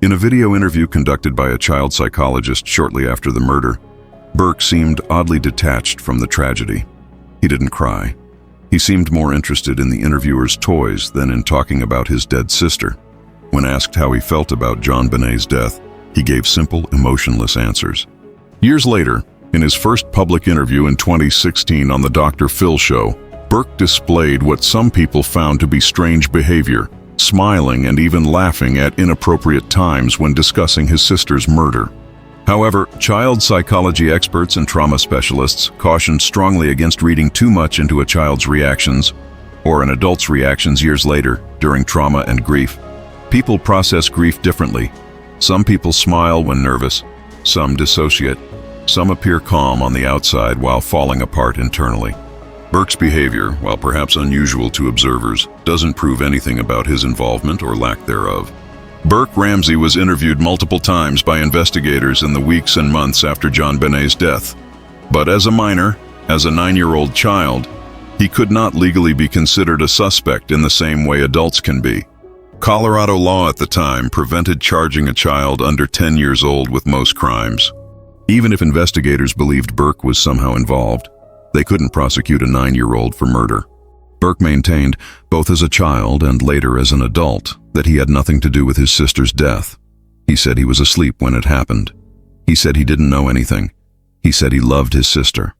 In a video interview conducted by a child psychologist shortly after the murder, Burke seemed oddly detached from the tragedy. He didn't cry. He seemed more interested in the interviewer's toys than in talking about his dead sister. When asked how he felt about JonBenét's death, he gave simple, emotionless answers. Years later, in his first public interview in 2016 on the Dr. Phil show, Burke displayed what some people found to be strange behavior, smiling and even laughing at inappropriate times when discussing his sister's murder. However, child psychology experts and trauma specialists cautioned strongly against reading too much into a child's reactions or an adult's reactions years later during trauma and grief. People process grief differently. Some people smile when nervous, some dissociate, some appear calm on the outside while falling apart internally. Burke's behavior, while perhaps unusual to observers, doesn't prove anything about his involvement or lack thereof. Burke Ramsey was interviewed multiple times by investigators in the weeks and months after JonBenét's death. But as a minor, as a 9-year-old child, he could not legally be considered a suspect in the same way adults can be. Colorado law at the time prevented charging a child under 10 years old with most crimes. Even if investigators believed Burke was somehow involved, they couldn't prosecute a 9-year-old for murder. Burke maintained, both as a child and later as an adult, that he had nothing to do with his sister's death. He said he was asleep when it happened. He said he didn't know anything. He said he loved his sister.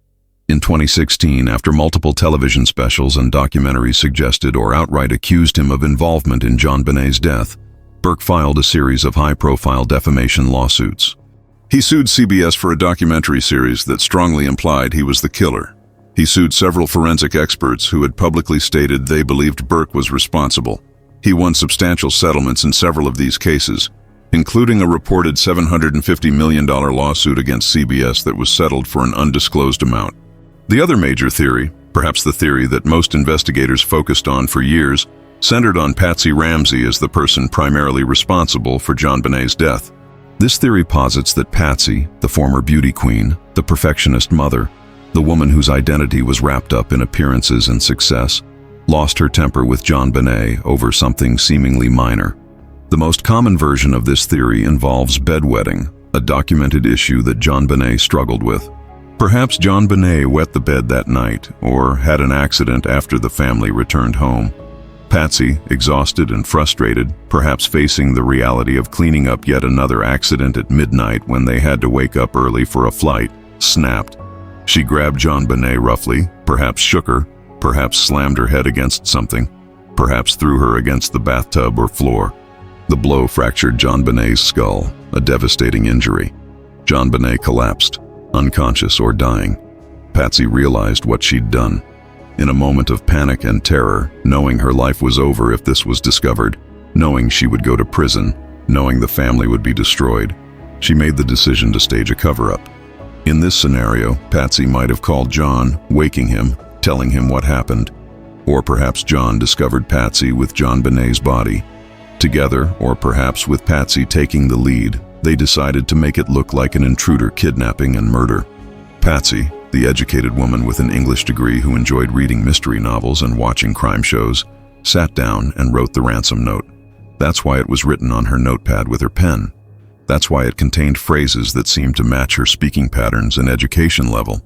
In 2016, after multiple television specials and documentaries suggested or outright accused him of involvement in JonBenét's death, Burke filed a series of high-profile defamation lawsuits. He sued CBS for a documentary series that strongly implied he was the killer. He sued several forensic experts who had publicly stated they believed Burke was responsible. He won substantial settlements in several of these cases, including a reported $750 million lawsuit against CBS that was settled for an undisclosed amount. The other major theory, perhaps the theory that most investigators focused on for years, centered on Patsy Ramsey as the person primarily responsible for JonBenét's death. This theory posits that Patsy, the former beauty queen, the perfectionist mother, the woman whose identity was wrapped up in appearances and success, lost her temper with JonBenét over something seemingly minor. The most common version of this theory involves bedwetting, a documented issue that JonBenét struggled with. Perhaps JonBenét wet the bed that night, or had an accident after the family returned home. Patsy, exhausted and frustrated, perhaps facing the reality of cleaning up yet another accident at midnight when they had to wake up early for a flight, snapped. She grabbed JonBenét roughly, perhaps shook her, perhaps slammed her head against something, perhaps threw her against the bathtub or floor. The blow fractured JonBenét's skull, a devastating injury. JonBenét collapsed, unconscious or dying. Patsy realized what she'd done. In a moment of panic and terror, knowing her life was over if this was discovered, knowing she would go to prison, knowing the family would be destroyed, she made the decision to stage a cover-up. In this scenario, Patsy might have called John, waking him, telling him what happened. Or perhaps John discovered Patsy with JonBenét's body. Together, or perhaps with Patsy taking the lead, they decided to make it look like an intruder kidnapping and murder. Patsy, the educated woman with an English degree who enjoyed reading mystery novels and watching crime shows, sat down and wrote the ransom note. That's why it was written on her notepad with her pen. That's why it contained phrases that seemed to match her speaking patterns and education level.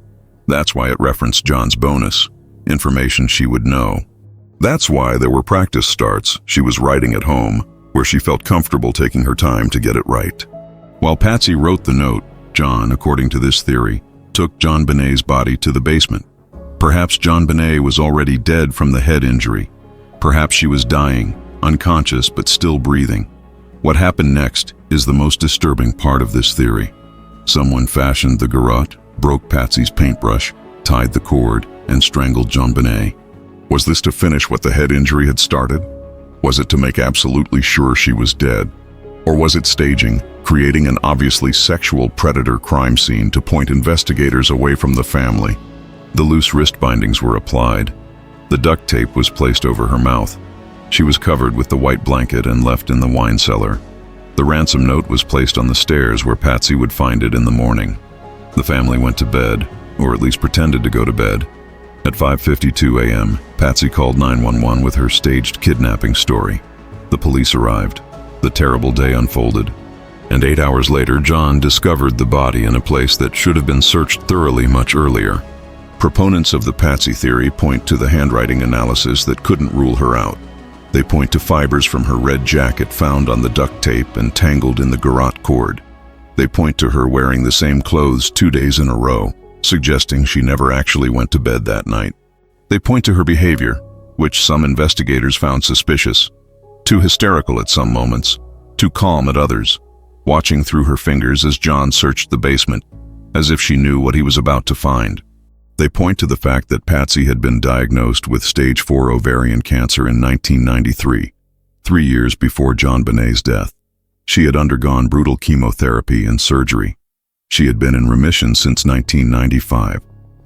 That's why it referenced John's bonus, information she would know. That's why there were practice starts she was writing at home, where she felt comfortable taking her time to get it right. While Patsy wrote the note, John, according to this theory, took JonBenét's body to the basement. Perhaps JonBenét was already dead from the head injury. Perhaps she was dying, unconscious but still breathing. What happened next is the most disturbing part of this theory. Someone fashioned the garrote, broke Patsy's paintbrush, tied the cord, and strangled JonBenét. Was this to finish what the head injury had started? Was it to make absolutely sure she was dead? Or was it staging, creating an obviously sexual predator crime scene to point investigators away from the family? The loose wrist bindings were applied. The duct tape was placed over her mouth. She was covered with the white blanket and left in the wine cellar. The ransom note was placed on the stairs where Patsy would find it in the morning. The family went to bed, or at least pretended to go to bed. At 5:52 a.m., Patsy called 911 with her staged kidnapping story. The police arrived. The terrible day unfolded. And 8 hours later, John discovered the body in a place that should have been searched thoroughly much earlier. Proponents of the Patsy theory point to the handwriting analysis that couldn't rule her out. They point to fibers from her red jacket found on the duct tape and tangled in the garrote cord. They point to her wearing the same clothes 2 days in a row, suggesting she never actually went to bed that night. They point to her behavior, which some investigators found suspicious. Too hysterical at some moments, too calm at others. watching through her fingers as John searched the basement, as if she knew what he was about to find. They point to the fact that Patsy had been diagnosed with stage 4 ovarian cancer in 1993, 3 years before JonBenét's death. She had undergone brutal chemotherapy and surgery. She had been in remission since 1995,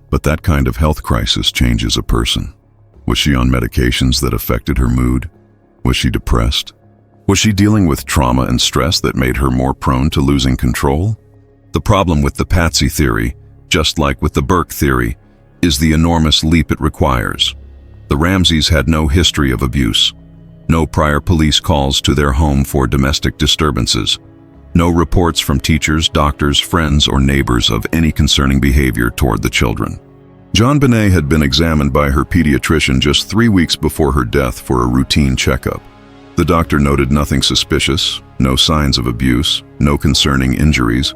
but that kind of health crisis changes a person. Was she on medications that affected her mood? Was she depressed? Was she dealing with trauma and stress that made her more prone to losing control? The problem with the Patsy theory, just like with the Burke theory, is the enormous leap it requires. The Ramseys had no history of abuse, no prior police calls to their home for domestic disturbances, no reports from teachers, doctors, friends, or neighbors of any concerning behavior toward the children. JonBenét had been examined by her pediatrician just 3 weeks before her death for a routine checkup. The doctor noted nothing suspicious, no signs of abuse, no concerning injuries.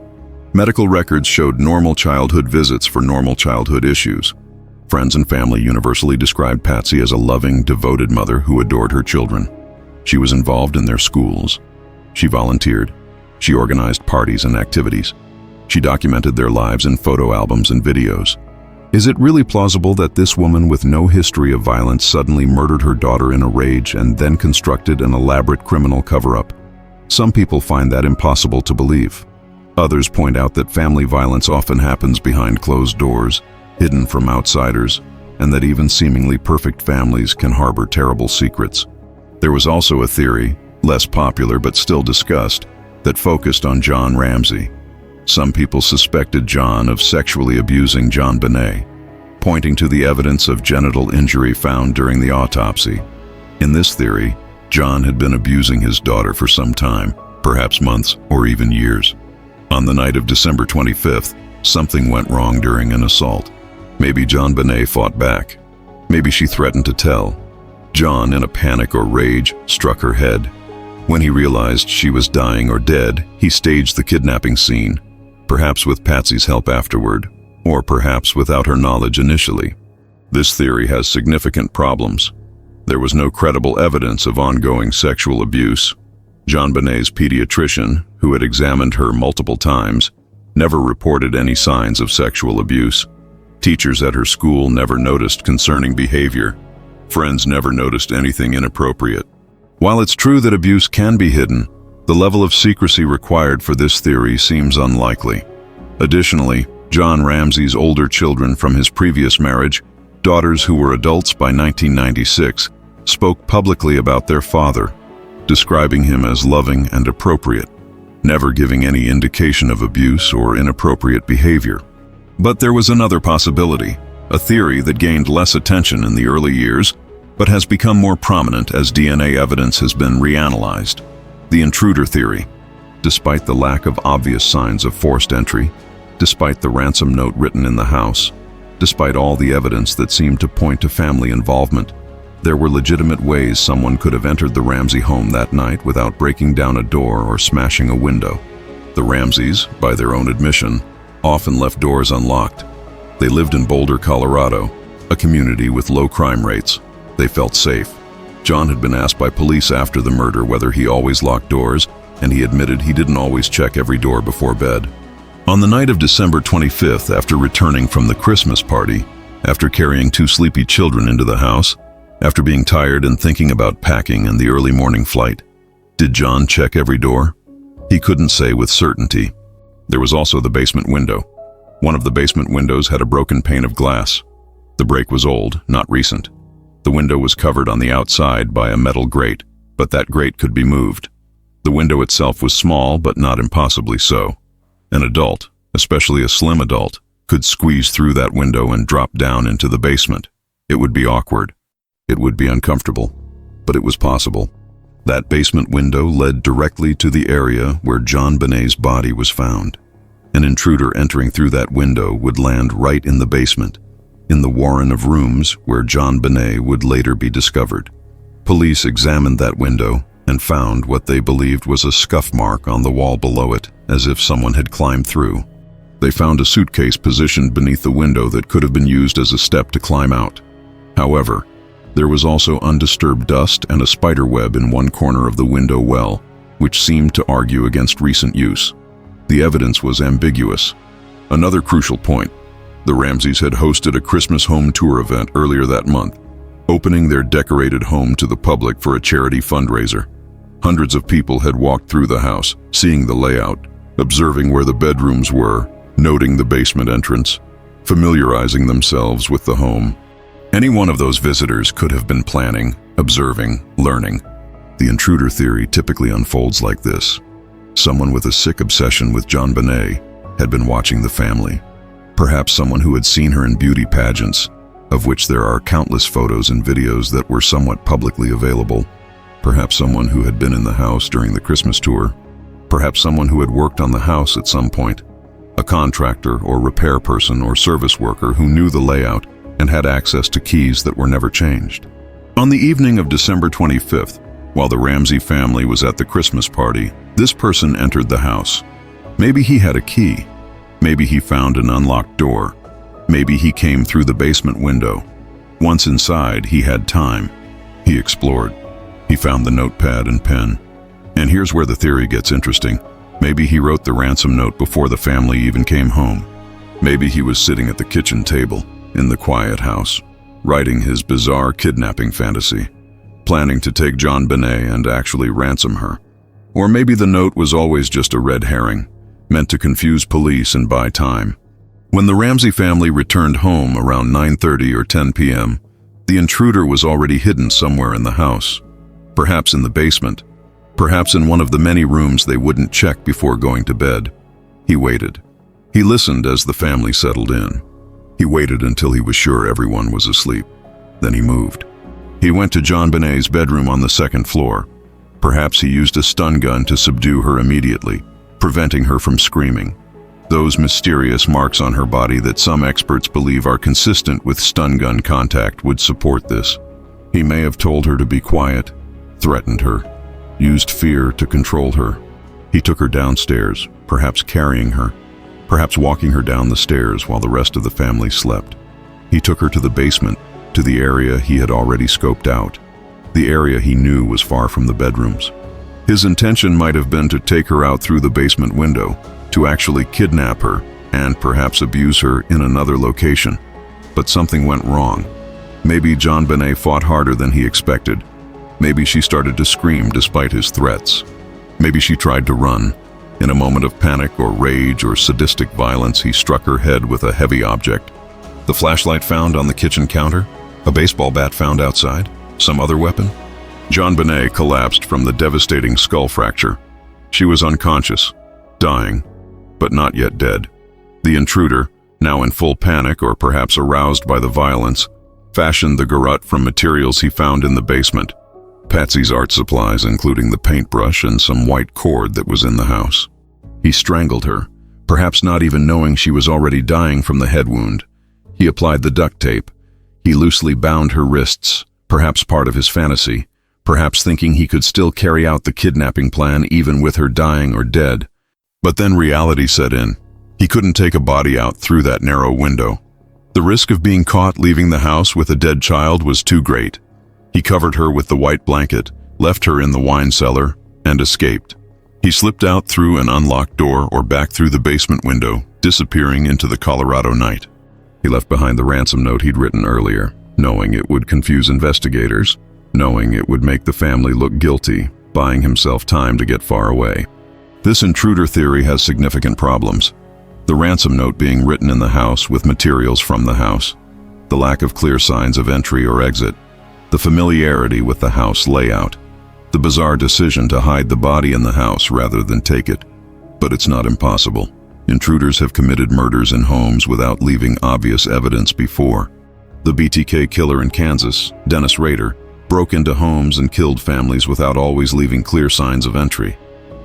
Medical records showed normal childhood visits for normal childhood issues. Friends and family universally described Patsy as a loving, devoted mother who adored her children. She was involved in their schools. She volunteered. She organized parties and activities. She documented their lives in photo albums and videos. Is it really plausible that this woman with no history of violence suddenly murdered her daughter in a rage and then constructed an elaborate criminal cover-up? Some people find that impossible to believe. Others point out that family violence often happens behind closed doors, hidden from outsiders, and that even seemingly perfect families can harbor terrible secrets. There was also a theory, less popular but still discussed, that focused on John Ramsey. Some people suspected John of sexually abusing JonBenét, pointing to the evidence of genital injury found during the autopsy. In this theory, John had been abusing his daughter for some time, perhaps months or even years. On the night of December 25th, something went wrong during an assault. Maybe JonBenét fought back. Maybe she threatened to tell. John, in a panic or rage, struck her head. When he realized she was dying or dead, he staged the kidnapping scene, perhaps with Patsy's help afterward, or perhaps without her knowledge initially. This theory has significant problems. There was no credible evidence of ongoing sexual abuse. JonBenét's pediatrician, who had examined her multiple times, never reported any signs of sexual abuse. Teachers at her school never noticed concerning behavior. Friends never noticed anything inappropriate. While it's true that abuse can be hidden, the level of secrecy required for this theory seems unlikely. Additionally, John Ramsey's older children from his previous marriage, daughters who were adults by 1996, spoke publicly about their father, describing him as loving and appropriate, never giving any indication of abuse or inappropriate behavior. But there was another possibility, a theory that gained less attention in the early years, but has become more prominent as DNA evidence has been reanalyzed. The intruder theory. Despite the lack of obvious signs of forced entry, despite the ransom note written in the house, despite all the evidence that seemed to point to family involvement, there were legitimate ways someone could have entered the Ramsey home that night without breaking down a door or smashing a window. The Ramseys, by their own admission, often left doors unlocked. They lived in Boulder, Colorado, a community with low crime rates. They felt safe. John had been asked by police after the murder whether he always locked doors, and he admitted he didn't always check every door before bed. On the night of December 25th, after returning from the Christmas party, after carrying 2 sleepy children into the house, after being tired and thinking about packing and the early morning flight, did John check every door? He couldn't say with certainty. There was also the basement window. One of the basement windows had a broken pane of glass. The break was old, not recent. The window was covered on the outside by a metal grate, but that grate could be moved. The window itself was small, but not impossibly so. An adult, especially a slim adult, could squeeze through that window and drop down into the basement. It would be awkward. It would be uncomfortable, but it was possible. That basement window led directly to the area where JonBenét's body was found. An intruder entering through that window would land right in the basement, in the warren of rooms where JonBenét would later be discovered. Police examined that window and found what they believed was a scuff mark on the wall below it, as if someone had climbed through. They found a suitcase positioned beneath the window that could have been used as a step to climb out. However, there was also undisturbed dust and a spider web in one corner of the window well, which seemed to argue against recent use. The evidence was ambiguous. Another crucial point: the Ramseys had hosted a Christmas home tour event earlier that month, opening their decorated home to the public for a charity fundraiser. Hundreds of people had walked through the house, seeing the layout, observing where the bedrooms were, noting the basement entrance, familiarizing themselves with the home. Any one of those visitors could have been planning, observing, learning. The intruder theory typically unfolds like this. Someone with a sick obsession with JonBenét had been watching the family. Perhaps someone who had seen her in beauty pageants, of which there are countless photos and videos that were somewhat publicly available. Perhaps someone who had been in the house during the Christmas tour. Perhaps someone who had worked on the house at some point. A contractor or repair person or service worker who knew the layout and had access to keys that were never changed. On the evening of December 25th, while the Ramsey family was at the Christmas party, this person entered the house. Maybe he had a key. Maybe he found an unlocked door. Maybe he came through the basement window. Once inside, he had time. He explored. He found the notepad and pen. And here's where the theory gets interesting. Maybe he wrote the ransom note before the family even came home. Maybe he was sitting at the kitchen table in the quiet house, writing his bizarre kidnapping fantasy, planning to take JonBenét and actually ransom her. Or maybe the note was always just a red herring, meant to confuse police and buy time. When the Ramsey family returned home around 9:30 or 10 p.m., the intruder was already hidden somewhere in the house. Perhaps in the basement, perhaps in one of the many rooms they wouldn't check before going to bed. He waited. He listened as the family settled in. He waited until he was sure everyone was asleep. Then he moved. He went to JonBenét's bedroom on the second floor. Perhaps he used a stun gun to subdue her immediately, preventing her from screaming. Those mysterious marks on her body that some experts believe are consistent with stun gun contact would support this. He may have told her to be quiet, threatened her, used fear to control her. He took her downstairs, perhaps carrying her, perhaps walking her down the stairs while the rest of the family slept. He took her to the basement, to the area he had already scoped out, the area he knew was far from the bedrooms. His intention might have been to take her out through the basement window, to actually kidnap her and perhaps abuse her in another location. But something went wrong. Maybe JonBenét fought harder than he expected. Maybe she started to scream despite his threats. Maybe she tried to run. In a moment of panic or rage or sadistic violence, he struck her head with a heavy object. The flashlight found on the kitchen counter? A baseball bat found outside? Some other weapon? JonBenét collapsed from the devastating skull fracture. She was unconscious, dying, but not yet dead. The intruder, now in full panic or perhaps aroused by the violence, fashioned the garrote from materials he found in the basement. Patsy's art supplies, including the paintbrush and some white cord that was in the house. He strangled her, perhaps not even knowing she was already dying from the head wound. He applied the duct tape. He loosely bound her wrists, perhaps part of his fantasy, perhaps thinking he could still carry out the kidnapping plan even with her dying or dead. But then reality set in. He couldn't take a body out through that narrow window. The risk of being caught leaving the house with a dead child was too great. He covered her with the white blanket, left her in the wine cellar, and escaped. He slipped out through an unlocked door or back through the basement window, disappearing into the Colorado night. He left behind the ransom note he'd written earlier, knowing it would confuse investigators, knowing it would make the family look guilty, buying himself time to get far away. This intruder theory has significant problems. The ransom note being written in the house with materials from the house, the lack of clear signs of entry or exit, the familiarity with the house layout, the bizarre decision to hide the body in the house rather than take it. But it's not impossible. Intruders have committed murders in homes without leaving obvious evidence before. The BTK killer in Kansas, Dennis Rader, broke into homes and killed families without always leaving clear signs of entry.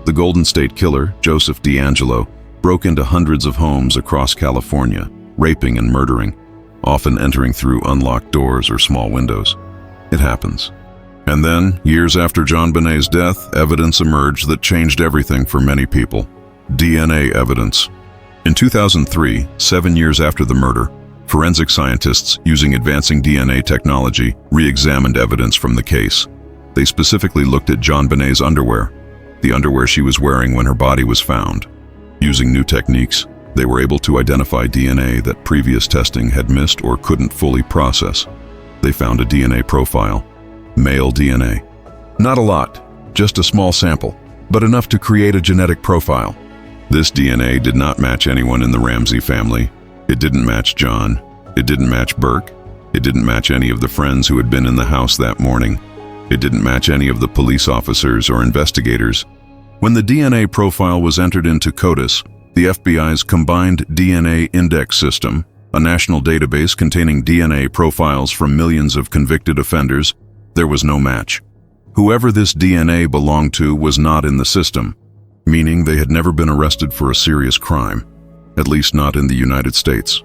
The Golden State Killer, Joseph DeAngelo, broke into hundreds of homes across California, raping and murdering, often entering through unlocked doors or small windows. It happens. And then, years after JonBenét's death, evidence emerged that changed everything for many people. DNA evidence. In 2003, 7 years after the murder, forensic scientists, using advancing DNA technology, re-examined evidence from the case. They specifically looked at JonBenét's underwear. the underwear she was wearing when her body was found. Using new techniques, they were able to identify DNA that previous testing had missed or couldn't fully process. They found a DNA profile, male DNA. Not a lot, just a small sample, but enough to create a genetic profile. This DNA did not match anyone in the Ramsey family. It didn't match John. It didn't match Burke. It didn't match any of the friends who had been in the house that morning. It didn't match any of the police officers or investigators. When the DNA profile was entered into CODIS, the FBI's Combined DNA Index System, a national database containing DNA profiles from millions of convicted offenders, there was no match. Whoever this DNA belonged to was not in the system, meaning they had never been arrested for a serious crime, at least not in the United States.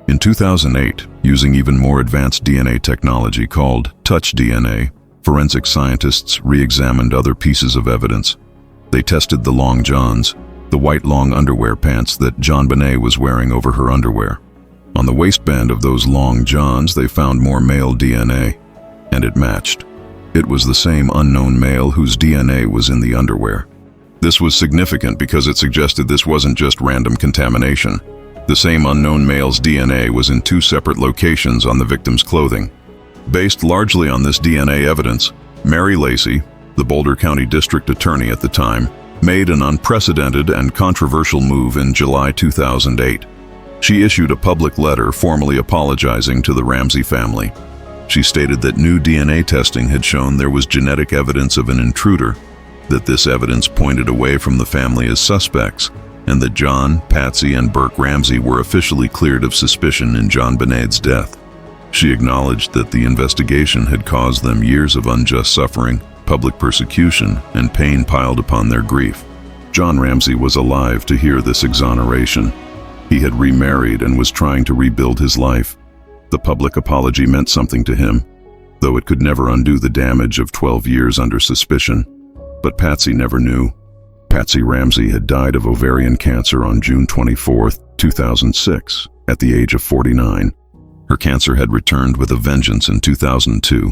In 2008, using even more advanced DNA technology called touch DNA, forensic scientists re-examined other pieces of evidence. They tested the long johns, the white long underwear pants that JonBenét was wearing over her underwear. On the waistband of those long johns, they found more male DNA, and it matched. It was the same unknown male whose DNA was in the underwear. This was significant because it suggested this wasn't just random contamination. The same unknown male's DNA was in two separate locations on the victim's clothing. Based largely on this DNA evidence, Mary Lacey, the Boulder County District Attorney at the time, made an unprecedented and controversial move in July 2008. She issued a public letter formally apologizing to the Ramsey family. She stated that new DNA testing had shown there was genetic evidence of an intruder, that this evidence pointed away from the family as suspects, and that John, Patsy, and Burke Ramsey were officially cleared of suspicion in JonBenét's death. She acknowledged that the investigation had caused them years of unjust suffering, public persecution, and pain piled upon their grief. John Ramsey was alive to hear this exoneration. He had remarried and was trying to rebuild his life. The public apology meant something to him, though it could never undo the damage of 12 years under suspicion. But Patsy never knew. Patsy Ramsey had died of ovarian cancer on June 24, 2006, at the age of 49. Her cancer had returned with a vengeance in 2002,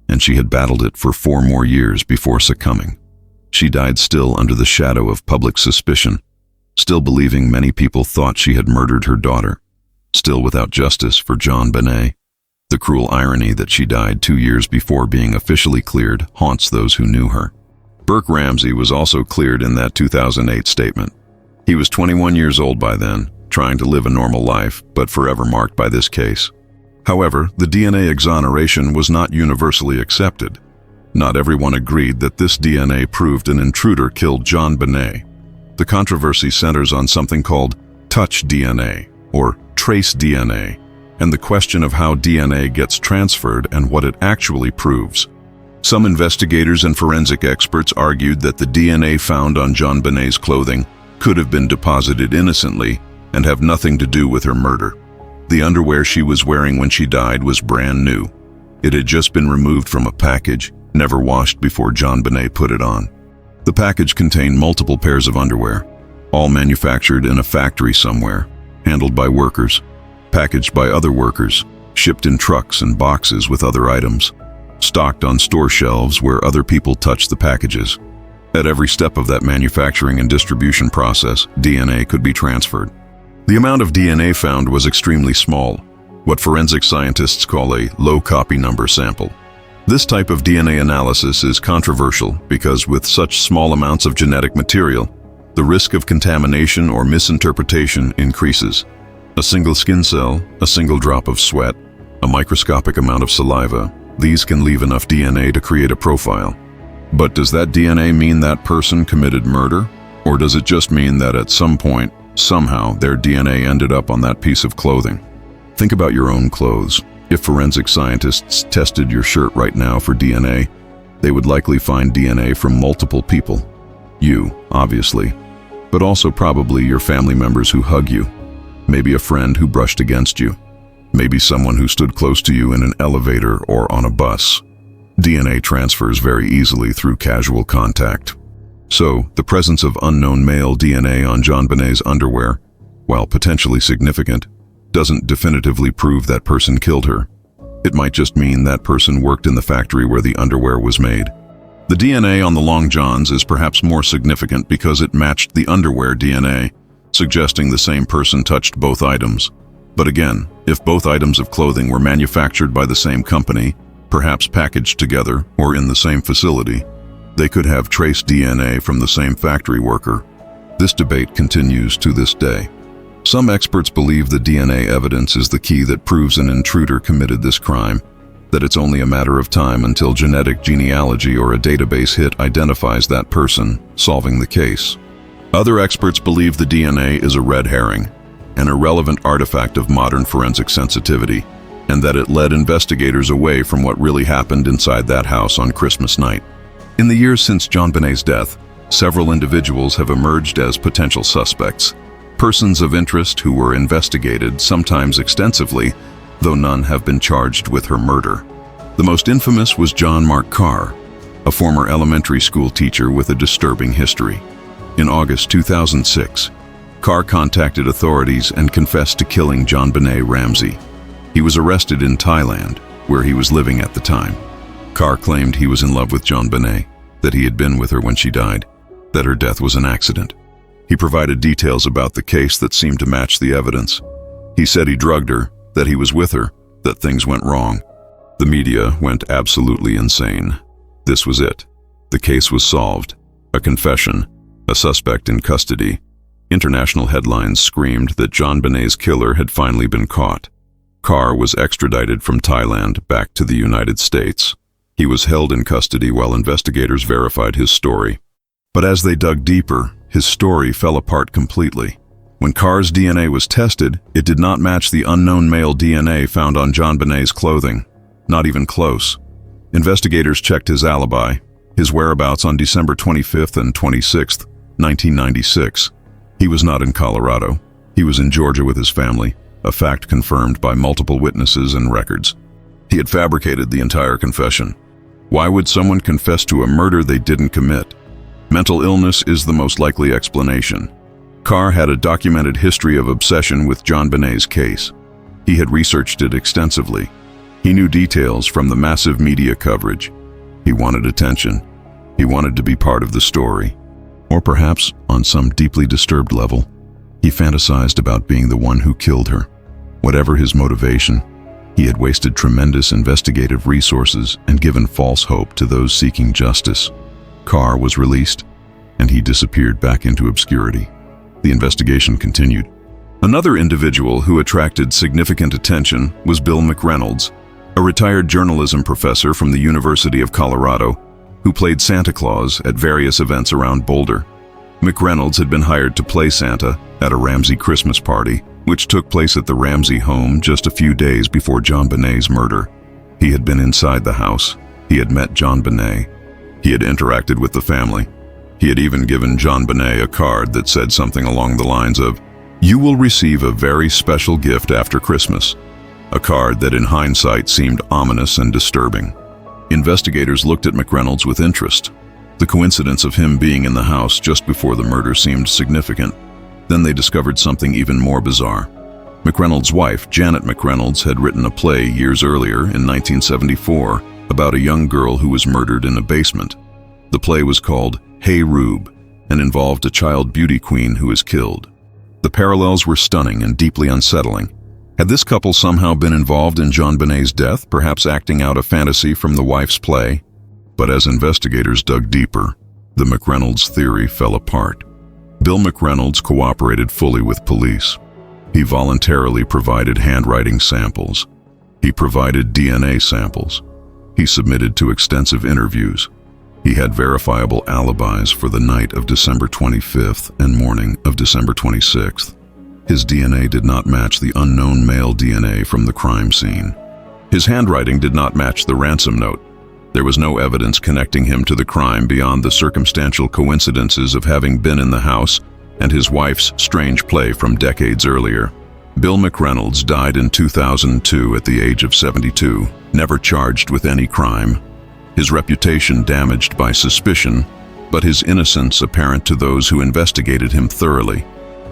and she had battled it for 4 more years before succumbing. She died still under the shadow of public suspicion, still believing many people thought she had murdered her daughter, still without justice for JonBenét. The cruel irony that she died 2 years before being officially cleared haunts those who knew her. Burke Ramsey was also cleared in that 2008 statement. He was 21 years old by then, trying to live a normal life, but forever marked by this case. However, the DNA exoneration was not universally accepted. Not everyone agreed that this DNA proved an intruder killed JonBenét. The controversy centers on something called touch DNA, or trace DNA, and the question of how DNA gets transferred and what it actually proves. Some investigators and forensic experts argued that the DNA found on JonBenét's clothing could have been deposited innocently and have nothing to do with her murder. The underwear she was wearing when she died was brand new. It had just been removed from a package, never washed before JonBenét put it on. The package contained multiple pairs of underwear, all manufactured in a factory somewhere, handled by workers, packaged by other workers, shipped in trucks and boxes with other items, stocked on store shelves where other people touched the packages. At every step of that manufacturing and distribution process, DNA could be transferred. The amount of DNA found was extremely small, what forensic scientists call a low copy number sample. This type of DNA analysis is controversial because with such small amounts of genetic material, the risk of contamination or misinterpretation increases. A single skin cell, a single drop of sweat, a microscopic amount of saliva, these can leave enough DNA to create a profile. But does that DNA mean that person committed murder? Or does it just mean that at some point, somehow, their DNA ended up on that piece of clothing? Think about your own clothes. If forensic scientists tested your shirt right now for DNA, they would likely find DNA from multiple people. You, obviously, but also probably your family members who hug you, maybe a friend who brushed against you, maybe someone who stood close to you in an elevator or on a bus. DNA transfers very easily through casual contact. So, the presence of unknown male DNA on JonBenét's underwear, while potentially significant, doesn't definitively prove that person killed her. It might just mean that person worked in the factory where the underwear was made. The DNA on the long johns is perhaps more significant because it matched the underwear DNA, suggesting the same person touched both items. But again, if both items of clothing were manufactured by the same company, perhaps packaged together or in the same facility, they could have traced DNA from the same factory worker. This debate continues to this day. Some experts believe the DNA evidence is the key that proves an intruder committed this crime, that it's only a matter of time until genetic genealogy or a database hit identifies that person, solving the case. Other experts believe the DNA is a red herring, an irrelevant artifact of modern forensic sensitivity, and that it led investigators away from what really happened inside that house on Christmas night. In the years since JonBenét's death, several individuals have emerged as potential suspects, persons of interest who were investigated, sometimes extensively, though none have been charged with her murder. The most infamous was John Mark Carr, a former elementary school teacher with a disturbing history. In August 2006, Carr contacted authorities and confessed to killing JonBenét Ramsey. He was arrested in Thailand, where he was living at the time. Carr claimed he was in love with JonBenét, that he had been with her when she died, that her death was an accident. He provided details about the case that seemed to match the evidence. He said he drugged her, that he was with her, that things went wrong. The media went absolutely insane. This was it. The case was solved. A confession. A suspect in custody. International headlines screamed that JonBenét's killer had finally been caught. Carr was extradited from Thailand back to the United States. He was held in custody while investigators verified his story. But as they dug deeper, his story fell apart completely. When Carr's DNA was tested, it did not match the unknown male DNA found on JonBenét's clothing. Not even close. Investigators checked his alibi, his whereabouts on December 25th and 26th, 1996. He was not in Colorado. He was in Georgia with his family, a fact confirmed by multiple witnesses and records. He had fabricated the entire confession. Why would someone confess to a murder they didn't commit? Mental illness is the most likely explanation. Carr had a documented history of obsession with JonBenét's case. He had researched it extensively. He knew details from the massive media coverage. He wanted attention. He wanted to be part of the story. Or perhaps, on some deeply disturbed level, he fantasized about being the one who killed her. Whatever his motivation, he had wasted tremendous investigative resources and given false hope to those seeking justice. Carr was released, and he disappeared back into obscurity. The investigation continued. Another individual who attracted significant attention was Bill McReynolds, a retired journalism professor from the University of Colorado, who played Santa Claus at various events around Boulder. McReynolds had been hired to play Santa at a Ramsey Christmas party, which took place at the Ramsey home just a few days before JonBenét's murder. He had been inside the house. He had met JonBenét. He had interacted with the family. He had even given JonBenét a card that said something along the lines of, "You will receive a very special gift after Christmas," a card that in hindsight seemed ominous and disturbing. Investigators looked at McReynolds with interest. The coincidence of him being in the house just before the murder seemed significant. Then they discovered something even more bizarre. McReynolds' wife, Janet McReynolds, had written a play years earlier in 1974 about a young girl who was murdered in a basement. The play was called Hey Rube and involved a child beauty queen who is killed. The parallels were stunning and deeply unsettling. Had this couple somehow been involved in JonBenét's death, perhaps acting out a fantasy from the wife's play? But as investigators dug deeper, the McReynolds theory fell apart. Bill McReynolds cooperated fully with police. He voluntarily provided handwriting samples. He provided DNA samples. He submitted to extensive interviews. He had verifiable alibis for the night of December 25th and morning of December 26th. His DNA did not match the unknown male DNA from the crime scene. His handwriting did not match the ransom note. There was no evidence connecting him to the crime beyond the circumstantial coincidences of having been in the house and his wife's strange play from decades earlier. Bill McReynolds died in 2002 at the age of 72, never charged with any crime. His reputation damaged by suspicion, but his innocence apparent to those who investigated him thoroughly.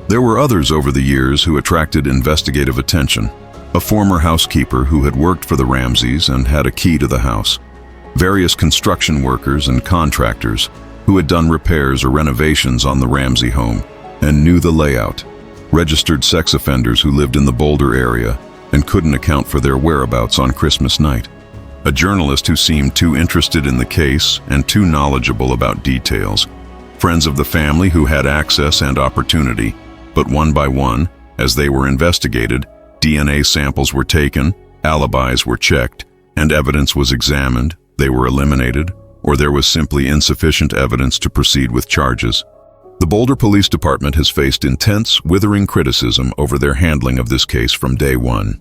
There were others over the years who attracted investigative attention. A former housekeeper who had worked for the Ramseys and had a key to the house. various construction workers and contractors who had done repairs or renovations on the Ramsey home and knew the layout, registered sex offenders who lived in the Boulder area and couldn't account for their whereabouts on Christmas night, a journalist who seemed too interested in the case and too knowledgeable about details, friends of the family who had access and opportunity, but one by one, as they were investigated, DNA samples were taken, alibis were checked, and evidence was examined, they were eliminated, or there was simply insufficient evidence to proceed with charges. The Boulder Police Department has faced intense, withering criticism over their handling of this case from day one.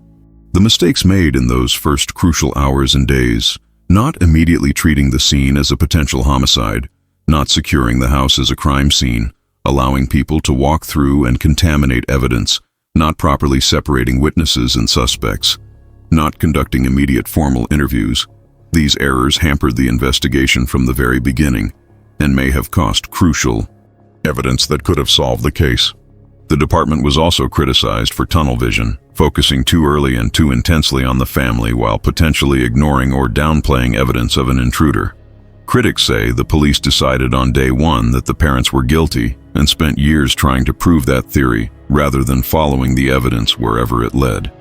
The mistakes made in those first crucial hours and days, not immediately treating the scene as a potential homicide, not securing the house as a crime scene, allowing people to walk through and contaminate evidence, not properly separating witnesses and suspects, not conducting immediate formal interviews. These errors hampered the investigation from the very beginning and may have cost crucial evidence that could have solved the case. The department was also criticized for tunnel vision, focusing too early and too intensely on the family while potentially ignoring or downplaying evidence of an intruder. Critics say the police decided on day one that the parents were guilty and spent years trying to prove that theory rather than following the evidence wherever it led.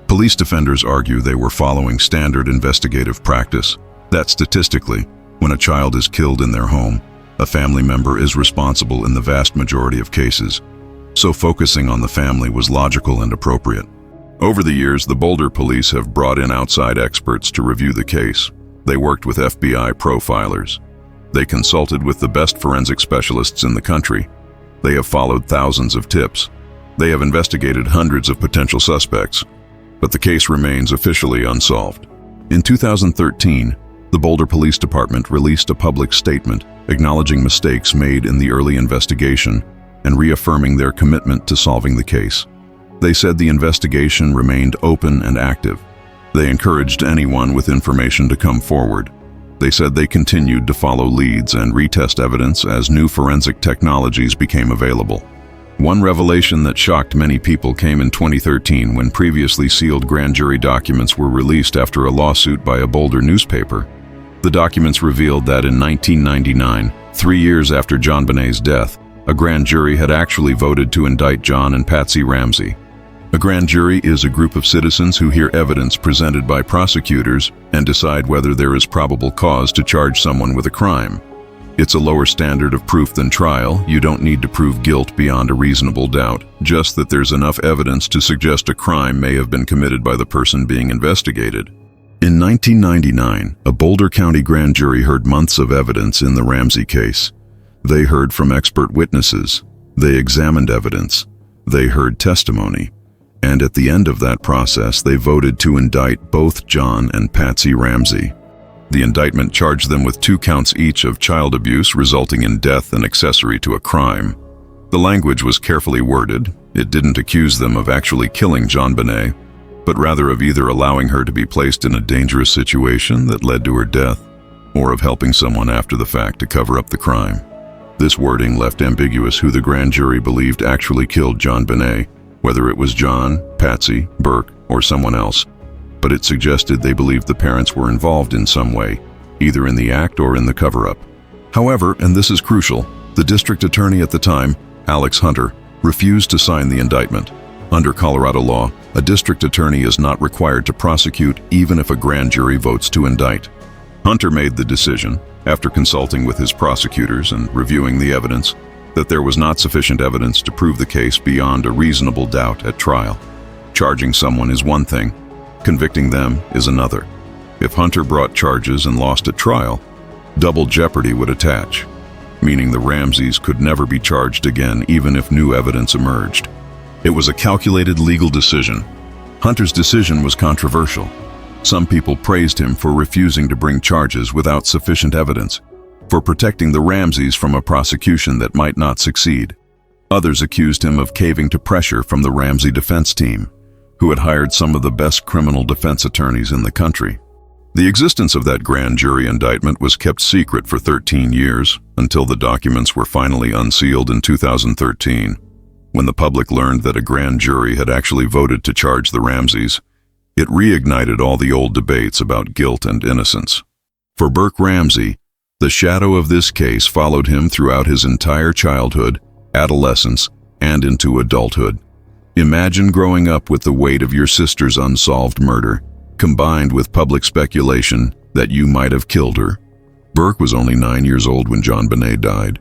Police defenders argue they were following standard investigative practice, that statistically, when a child is killed in their home, a family member is responsible in the vast majority of cases, so focusing on the family was logical and appropriate. Over the years, the Boulder police have brought in outside experts to review the case. They worked with FBI profilers. They consulted with the best forensic specialists in the country. They have followed thousands of tips. They have investigated hundreds of potential suspects, but the case remains officially unsolved. In 2013, the Boulder Police Department released a public statement acknowledging mistakes made in the early investigation and reaffirming their commitment to solving the case. They said the investigation remained open and active. They encouraged anyone with information to come forward. They said they continued to follow leads and retest evidence as new forensic technologies became available. One revelation that shocked many people came in 2013 when previously sealed grand jury documents were released after a lawsuit by a Boulder newspaper. The documents revealed that in 1999, 3 years after JonBenét's death, a grand jury had actually voted to indict John and Patsy Ramsey. A grand jury is a group of citizens who hear evidence presented by prosecutors and decide whether there is probable cause to charge someone with a crime. It's a lower standard of proof than trial. You don't need to prove guilt beyond a reasonable doubt, just that there's enough evidence to suggest a crime may have been committed by the person being investigated. In 1999, a Boulder County grand jury heard months of evidence in the Ramsey case. They heard from expert witnesses. They examined evidence. They heard testimony. And at the end of that process, they voted to indict both John and Patsy Ramsey. The indictment charged them with 2 counts each of child abuse resulting in death and accessory to a crime. The language was carefully worded. It didn't accuse them of actually killing JonBenét, but rather of either allowing her to be placed in a dangerous situation that led to her death, or of helping someone after the fact to cover up the crime. This wording left ambiguous who the grand jury believed actually killed JonBenét, whether it was John, Patsy, Burke, or someone else, but it suggested they believed the parents were involved in some way, either in the act or in the cover-up. However, and this is crucial, the district attorney at the time, Alex Hunter, refused to sign the indictment. Under Colorado law, a district attorney is not required to prosecute even if a grand jury votes to indict. Hunter made the decision, after consulting with his prosecutors and reviewing the evidence, that there was not sufficient evidence to prove the case beyond a reasonable doubt at trial. Charging someone is one thing, convicting them is another. If Hunter brought charges and lost at trial, double jeopardy would attach, meaning the Ramseys could never be charged again even if new evidence emerged. It was a calculated legal decision. Hunter's decision was controversial. Some people praised him for refusing to bring charges without sufficient evidence, for protecting the Ramseys from a prosecution that might not succeed. Others accused him of caving to pressure from the Ramsey defense team, who had hired some of the best criminal defense attorneys in the country. The existence of that grand jury indictment was kept secret for 13 years, until the documents were finally unsealed in 2013. When the public learned that a grand jury had actually voted to charge the Ramseys, it reignited all the old debates about guilt and innocence. For Burke Ramsey, the shadow of this case followed him throughout his entire childhood, adolescence, and into adulthood. Imagine growing up with the weight of your sister's unsolved murder, combined with public speculation that you might have killed her. Burke was only 9 years old when JonBenét died.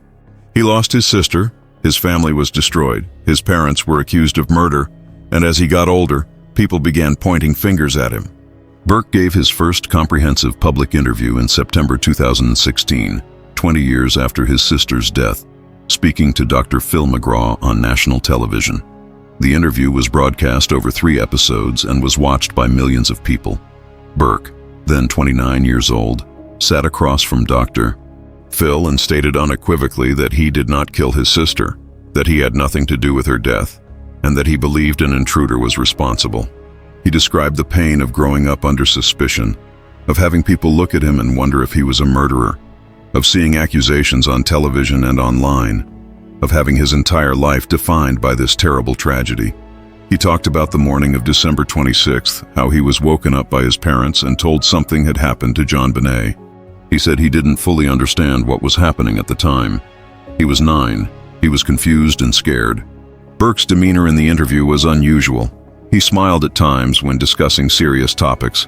He lost his sister, his family was destroyed, his parents were accused of murder, and as he got older, people began pointing fingers at him. Burke gave his first comprehensive public interview in September 2016, 20 years after his sister's death, speaking to Dr. Phil McGraw on national television. The interview was broadcast over 3 episodes and was watched by millions of people. Burke, then 29 years old, sat across from Dr. Phil and stated unequivocally that he did not kill his sister, that he had nothing to do with her death, and that he believed an intruder was responsible. He described the pain of growing up under suspicion, of having people look at him and wonder if he was a murderer, of seeing accusations on television and online, of having his entire life defined by this terrible tragedy. He talked about the morning of December 26th, how he was woken up by his parents and told something had happened to JonBenét. He said he didn't fully understand what was happening at the time. He was 9. He was confused and scared. Burke's demeanor in the interview was unusual. He smiled at times when discussing serious topics.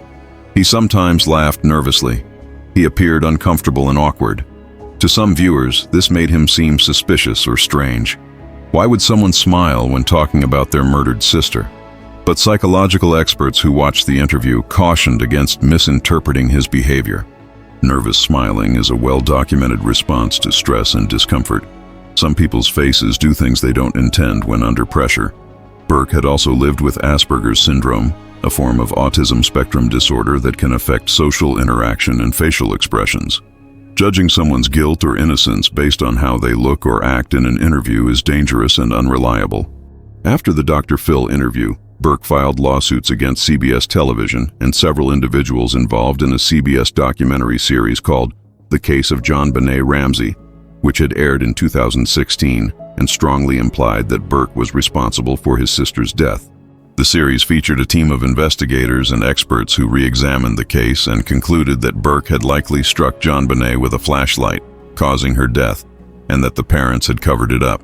He sometimes laughed nervously. He appeared uncomfortable and awkward. To some viewers, this made him seem suspicious or strange. Why would someone smile when talking about their murdered sister? But psychological experts who watched the interview cautioned against misinterpreting his behavior. Nervous smiling is a well-documented response to stress and discomfort. Some people's faces do things they don't intend when under pressure. Burke had also lived with Asperger's syndrome, a form of autism spectrum disorder that can affect social interaction and facial expressions. Judging someone's guilt or innocence based on how they look or act in an interview is dangerous and unreliable. After the Dr. Phil interview, Burke filed lawsuits against CBS television and several individuals involved in a CBS documentary series called The Case of JonBenét Ramsey, which had aired in 2016 and strongly implied that Burke was responsible for his sister's death. The series featured a team of investigators and experts who re-examined the case and concluded that Burke had likely struck JonBenét with a flashlight, causing her death, and that the parents had covered it up.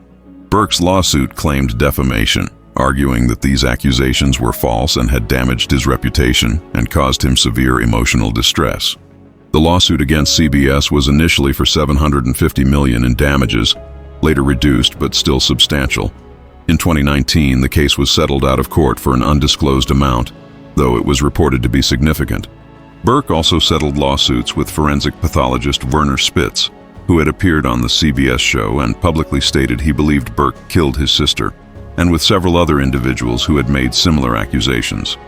Burke's lawsuit claimed defamation, arguing that these accusations were false and had damaged his reputation and caused him severe emotional distress. The lawsuit against CBS was initially for $750 million in damages, later reduced but still substantial. In 2019, the case was settled out of court for an undisclosed amount, though it was reported to be significant. Burke also settled lawsuits with forensic pathologist Werner Spitz, who had appeared on the CBS show and publicly stated he believed Burke killed his sister, and with several other individuals who had made similar accusations.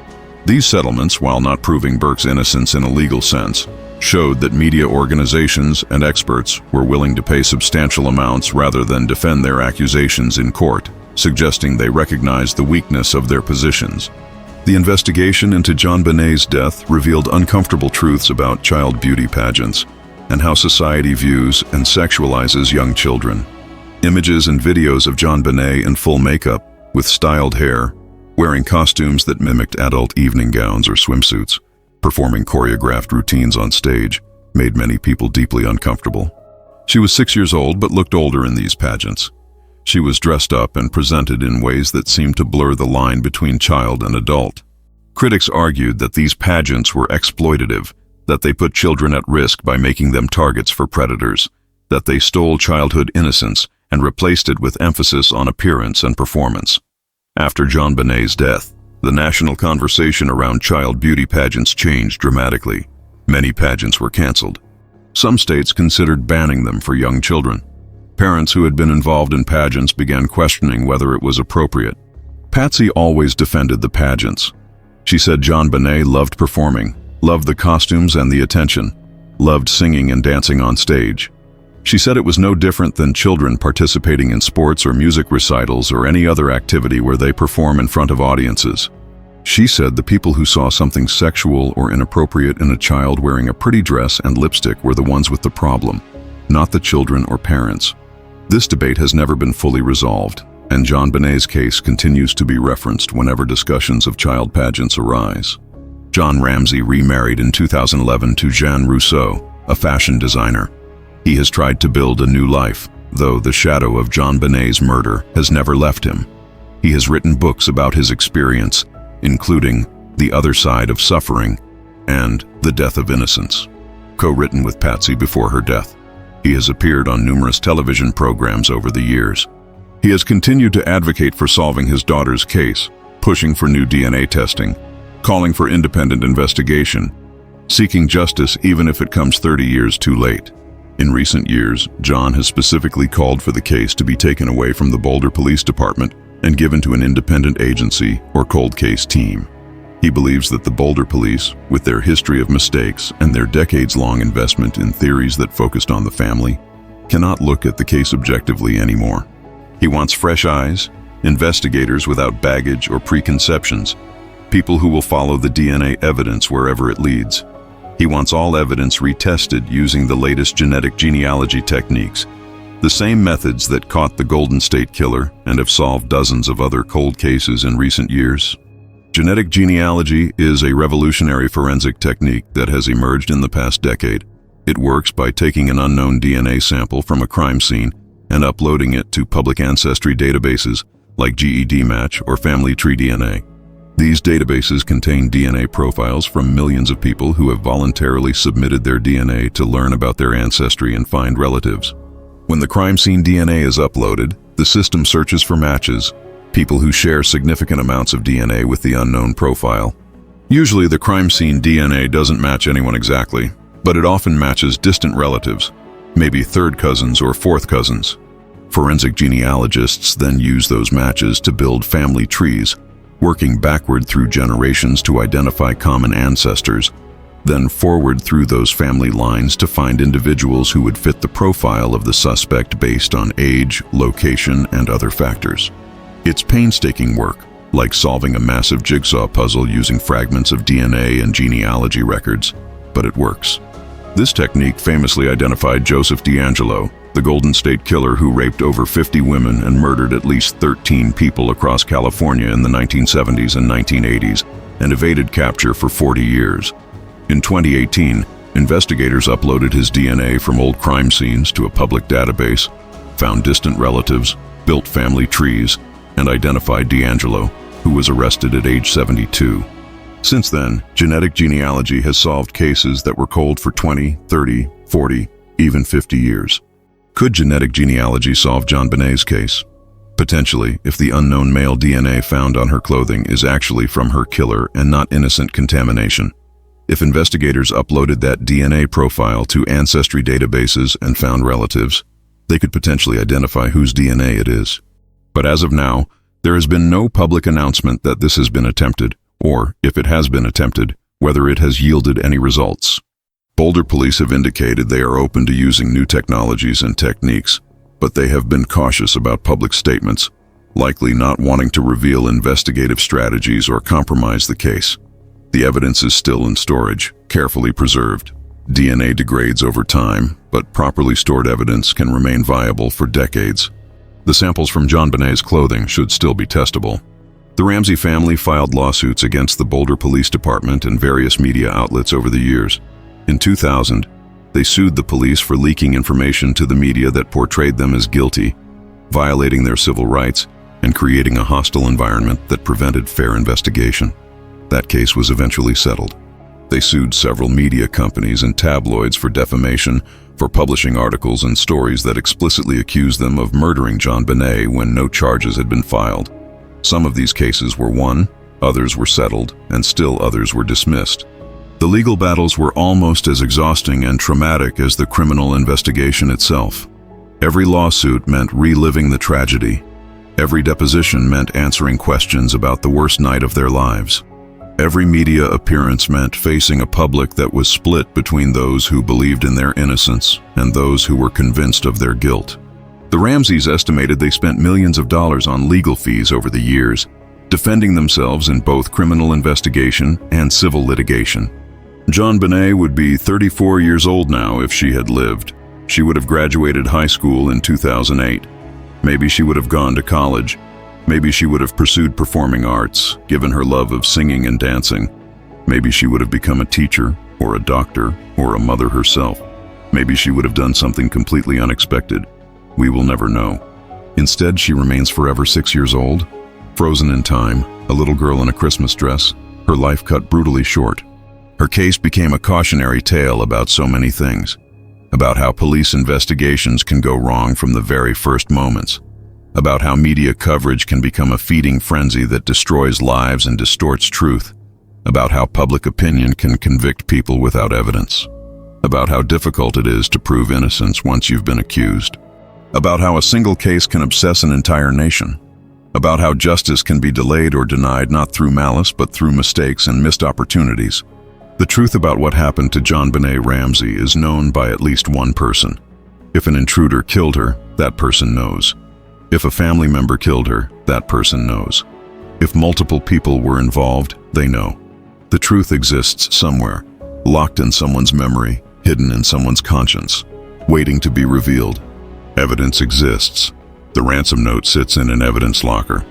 These settlements, while not proving Burke's innocence in a legal sense, showed that media organizations and experts were willing to pay substantial amounts rather than defend their accusations in court, suggesting they recognized the weakness of their positions. The investigation into JonBenét's death revealed uncomfortable truths about child beauty pageants and how society views and sexualizes young children. Images and videos of JonBenét in full makeup, with styled hair, wearing costumes that mimicked adult evening gowns or swimsuits, performing choreographed routines on stage, made many people deeply uncomfortable. She was 6 years old but looked older in these pageants. She was dressed up and presented in ways that seemed to blur the line between child and adult. Critics argued that these pageants were exploitative, that they put children at risk by making them targets for predators, that they stole childhood innocence and replaced it with emphasis on appearance and performance. After JonBenét's death, the national conversation around child beauty pageants changed dramatically. Many pageants were canceled. Some states considered banning them for young children. Parents who had been involved in pageants began questioning whether it was appropriate. Patsy always defended the pageants. She said JonBenét loved performing, loved the costumes and the attention, loved singing and dancing on stage. She said it was no different than children participating in sports or music recitals or any other activity where they perform in front of audiences. She said the people who saw something sexual or inappropriate in a child wearing a pretty dress and lipstick were the ones with the problem, not the children or parents. This debate has never been fully resolved, and JonBenét's case continues to be referenced whenever discussions of child pageants arise. John Ramsey remarried in 2011 to Jeanne Rousseau, a fashion designer. He has tried to build a new life, though the shadow of JonBenét's murder has never left him. He has written books about his experience, including The Other Side of Suffering and The Death of Innocence, co-written with Patsy before her death. He has appeared on numerous television programs over the years. He has continued to advocate for solving his daughter's case, pushing for new DNA testing, calling for independent investigation, seeking justice even if it comes 30 years too late. In recent years, John has specifically called for the case to be taken away from the Boulder Police Department and given to an independent agency or cold case team. He believes that the Boulder Police, with their history of mistakes and their decades-long investment in theories that focused on the family, cannot look at the case objectively anymore. He wants fresh eyes, investigators without baggage or preconceptions, people who will follow the DNA evidence wherever it leads. He wants all evidence retested using the latest genetic genealogy techniques, the same methods that caught the Golden State Killer and have solved dozens of other cold cases in recent years. Genetic genealogy is a revolutionary forensic technique that has emerged in the past decade. It works by taking an unknown DNA sample from a crime scene and uploading it to public ancestry databases like GEDmatch or Family Tree DNA. These databases contain DNA profiles from millions of people who have voluntarily submitted their DNA to learn about their ancestry and find relatives. When the crime scene DNA is uploaded, the system searches for matches, people who share significant amounts of DNA with the unknown profile. Usually the crime scene DNA doesn't match anyone exactly, but it often matches distant relatives, maybe third cousins or fourth cousins. Forensic genealogists then use those matches to build family trees, working backward through generations to identify common ancestors, then forward through those family lines to find individuals who would fit the profile of the suspect based on age, location, and other factors. It's painstaking work, like solving a massive jigsaw puzzle using fragments of DNA and genealogy records, but it works. This technique famously identified Joseph DeAngelo, the Golden State Killer who raped over 50 women and murdered at least 13 people across California in the 1970s and 1980s, and evaded capture for 40 years. In 2018, investigators uploaded his DNA from old crime scenes to a public database, found distant relatives, built family trees, and identified DeAngelo, who was arrested at age 72. Since then, genetic genealogy has solved cases that were cold for 20, 30, 40, even 50 years. Could genetic genealogy solve JonBenét's case? Potentially, if the unknown male DNA found on her clothing is actually from her killer and not innocent contamination. If investigators uploaded that DNA profile to ancestry databases and found relatives, they could potentially identify whose DNA it is. But as of now, there has been no public announcement that this has been attempted, or, if it has been attempted, whether it has yielded any results. Boulder police have indicated they are open to using new technologies and techniques, but they have been cautious about public statements, likely not wanting to reveal investigative strategies or compromise the case. The evidence is still in storage, carefully preserved. DNA degrades over time, but properly stored evidence can remain viable for decades. The samples from JonBenét's clothing should still be testable. The Ramsey family filed lawsuits against the Boulder Police Department and various media outlets over the years. In 2000, they sued the police for leaking information to the media that portrayed them as guilty, violating their civil rights, and creating a hostile environment that prevented fair investigation. That case was eventually settled. They sued several media companies and tabloids for defamation, for publishing articles and stories that explicitly accused them of murdering JonBenet when no charges had been filed. Some of these cases were won, others were settled, and still others were dismissed. The legal battles were almost as exhausting and traumatic as the criminal investigation itself. Every lawsuit meant reliving the tragedy. Every deposition meant answering questions about the worst night of their lives. Every media appearance meant facing a public that was split between those who believed in their innocence and those who were convinced of their guilt. The Ramseys estimated they spent millions of dollars on legal fees over the years, defending themselves in both criminal investigation and civil litigation. JonBenet would be 34 years old now if she had lived. She would have graduated high school in 2008. Maybe she would have gone to college. Maybe she would have pursued performing arts, given her love of singing and dancing. Maybe she would have become a teacher, or a doctor, or a mother herself. Maybe she would have done something completely unexpected. We will never know. Instead, she remains forever 6 years old, frozen in time, a little girl in a Christmas dress, her life cut brutally short. Her case became a cautionary tale about so many things, about how police investigations can go wrong from the very first moments, about how media coverage can become a feeding frenzy that destroys lives and distorts truth, about how public opinion can convict people without evidence, about how difficult it is to prove innocence once you've been accused, about how a single case can obsess an entire nation, about how justice can be delayed or denied not through malice but through mistakes and missed opportunities. The truth about what happened to JonBenét Ramsey is known by at least one person. If an intruder killed her, that person knows. If a family member killed her, that person knows. If multiple people were involved, they know. The truth exists somewhere, locked in someone's memory, hidden in someone's conscience, waiting to be revealed. Evidence exists. The ransom note sits in an evidence locker.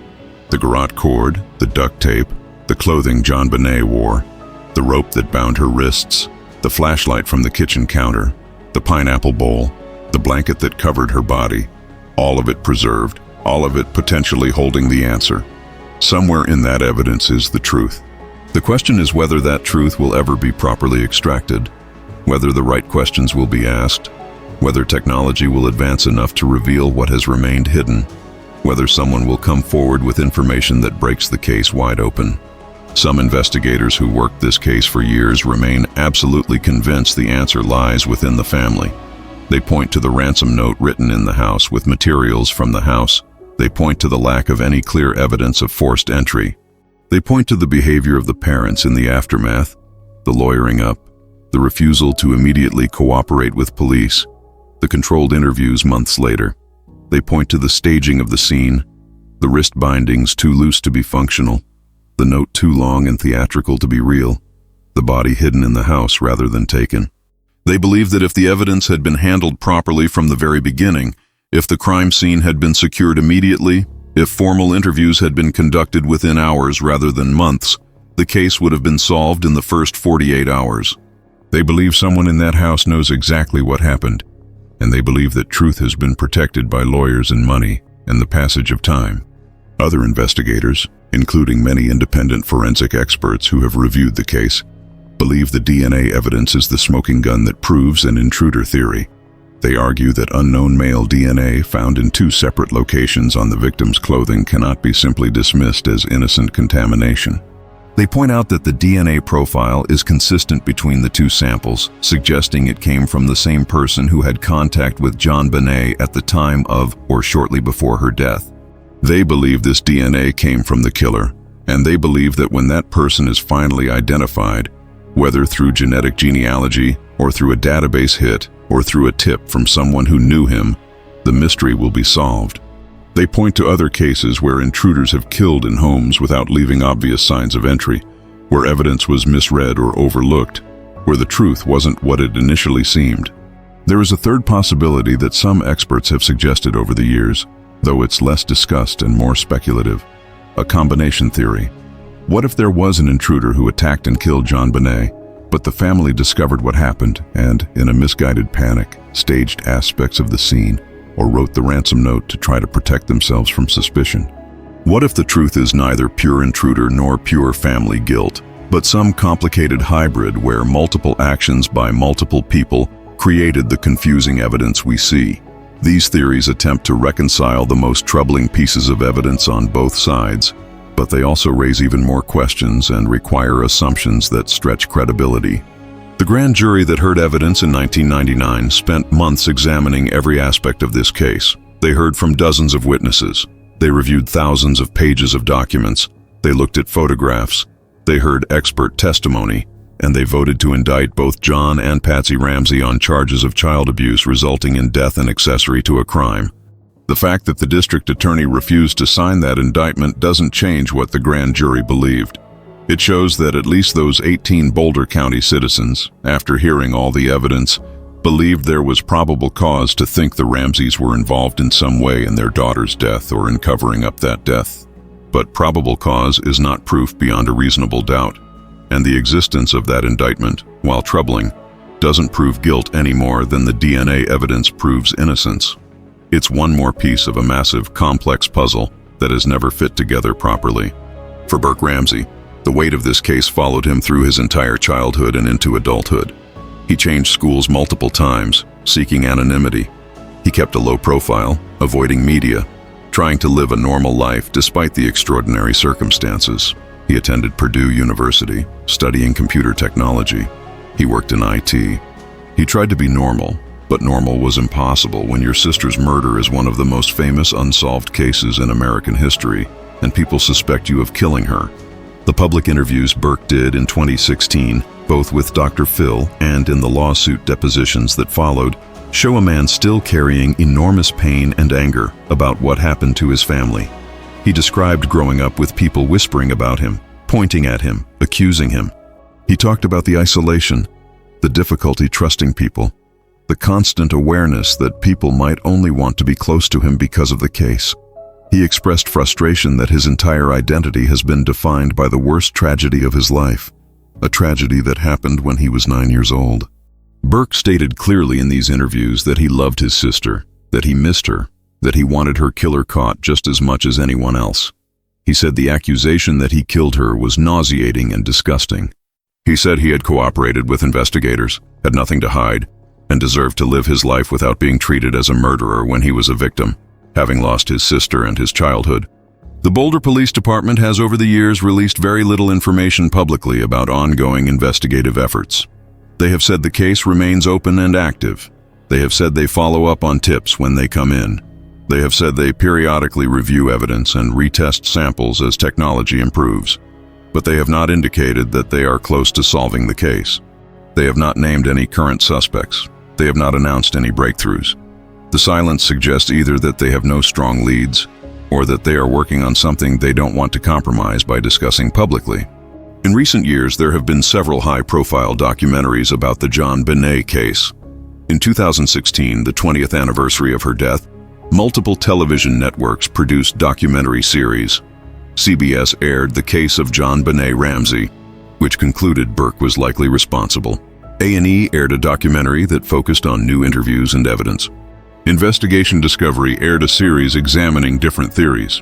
The garrote cord, the duct tape, the clothing JonBenét wore, the rope that bound her wrists, the flashlight from the kitchen counter, the pineapple bowl, the blanket that covered her body, all of it preserved, all of it potentially holding the answer. Somewhere in that evidence is the truth. The question is whether that truth will ever be properly extracted, whether the right questions will be asked, whether technology will advance enough to reveal what has remained hidden, whether someone will come forward with information that breaks the case wide open. Some investigators who worked this case for years remain absolutely convinced the answer lies within the family. They point to the ransom note written in the house with materials from the house. They point to the lack of any clear evidence of forced entry. They point to the behavior of the parents in the aftermath, the lawyering up, the refusal to immediately cooperate with police, the controlled interviews months later. They point to the staging of the scene, the wrist bindings too loose to be functional, the note too long and theatrical to be real, the body hidden in the house rather than taken. They believe that if the evidence had been handled properly from the very beginning, if the crime scene had been secured immediately, if formal interviews had been conducted within hours rather than months, the case would have been solved in the first 48 hours. They believe someone in that house knows exactly what happened, and they believe that truth has been protected by lawyers and money and the passage of time. Other investigators, including many independent forensic experts who have reviewed the case, believe the DNA evidence is the smoking gun that proves an intruder theory. They argue that unknown male DNA found in 2 separate locations on the victim's clothing cannot be simply dismissed as innocent contamination. They point out that the DNA profile is consistent between the 2 samples, suggesting it came from the same person who had contact with JonBenét at the time of or shortly before her death. They believe this DNA came from the killer, and they believe that when that person is finally identified, whether through genetic genealogy or through a database hit or through a tip from someone who knew him, the mystery will be solved. They point to other cases where intruders have killed in homes without leaving obvious signs of entry, where evidence was misread or overlooked, where the truth wasn't what it initially seemed. There is a third possibility that some experts have suggested over the years, though it's less discussed and more speculative: a combination theory. What if there was an intruder who attacked and killed JonBenét, but the family discovered what happened and, in a misguided panic, staged aspects of the scene or wrote the ransom note to try to protect themselves from suspicion? What if the truth is neither pure intruder nor pure family guilt, but some complicated hybrid where multiple actions by multiple people created the confusing evidence we see? These theories attempt to reconcile the most troubling pieces of evidence on both sides, but they also raise even more questions and require assumptions that stretch credibility. The grand jury that heard evidence in 1999 spent months examining every aspect of this case. They heard from dozens of witnesses. They reviewed thousands of pages of documents. They looked at photographs. They heard expert testimony. And they voted to indict both John and Patsy Ramsey on charges of child abuse resulting in death and accessory to a crime. The fact that the district attorney refused to sign that indictment doesn't change what the grand jury believed. It shows that at least those 18 Boulder County citizens, after hearing all the evidence, believed there was probable cause to think the Ramseys were involved in some way in their daughter's death or in covering up that death. But probable cause is not proof beyond a reasonable doubt, and the existence of that indictment, while troubling, doesn't prove guilt any more than the DNA evidence proves innocence. It's one more piece of a massive, complex puzzle that has never fit together properly. For Burke Ramsey, the weight of this case followed him through his entire childhood and into adulthood. He changed schools multiple times, seeking anonymity. He kept a low profile, avoiding media, trying to live a normal life despite the extraordinary circumstances. He attended Purdue University, studying computer technology. He worked in IT. He tried to be normal, but normal was impossible when your sister's murder is one of the most famous unsolved cases in American history, and people suspect you of killing her. The public interviews Burke did in 2016, both with Dr. Phil and in the lawsuit depositions that followed, show a man still carrying enormous pain and anger about what happened to his family. He described growing up with people whispering about him, pointing at him, accusing him. He talked about the isolation, the difficulty trusting people, the constant awareness that people might only want to be close to him because of the case. He expressed frustration that his entire identity has been defined by the worst tragedy of his life, a tragedy that happened when he was 9 years old. Burke stated clearly in these interviews that he loved his sister, that he missed her, that he wanted her killer caught just as much as anyone else. He said the accusation that he killed her was nauseating and disgusting. He said he had cooperated with investigators, had nothing to hide, and deserved to live his life without being treated as a murderer when he was a victim, having lost his sister and his childhood. The Boulder Police Department has over the years released very little information publicly about ongoing investigative efforts. They have said the case remains open and active. They have said they follow up on tips when they come in. They have said they periodically review evidence and retest samples as technology improves. But they have not indicated that they are close to solving the case. They have not named any current suspects. They have not announced any breakthroughs. The silence suggests either that they have no strong leads, or that they are working on something they don't want to compromise by discussing publicly. In recent years, there have been several high-profile documentaries about the JonBenét case. In 2016, the 20th anniversary of her death, multiple television networks produced documentary series. CBS aired The Case of JonBenét Ramsey, which concluded Burke was likely responsible. A&E aired a documentary that focused on new interviews and evidence. Investigation Discovery aired a series examining different theories.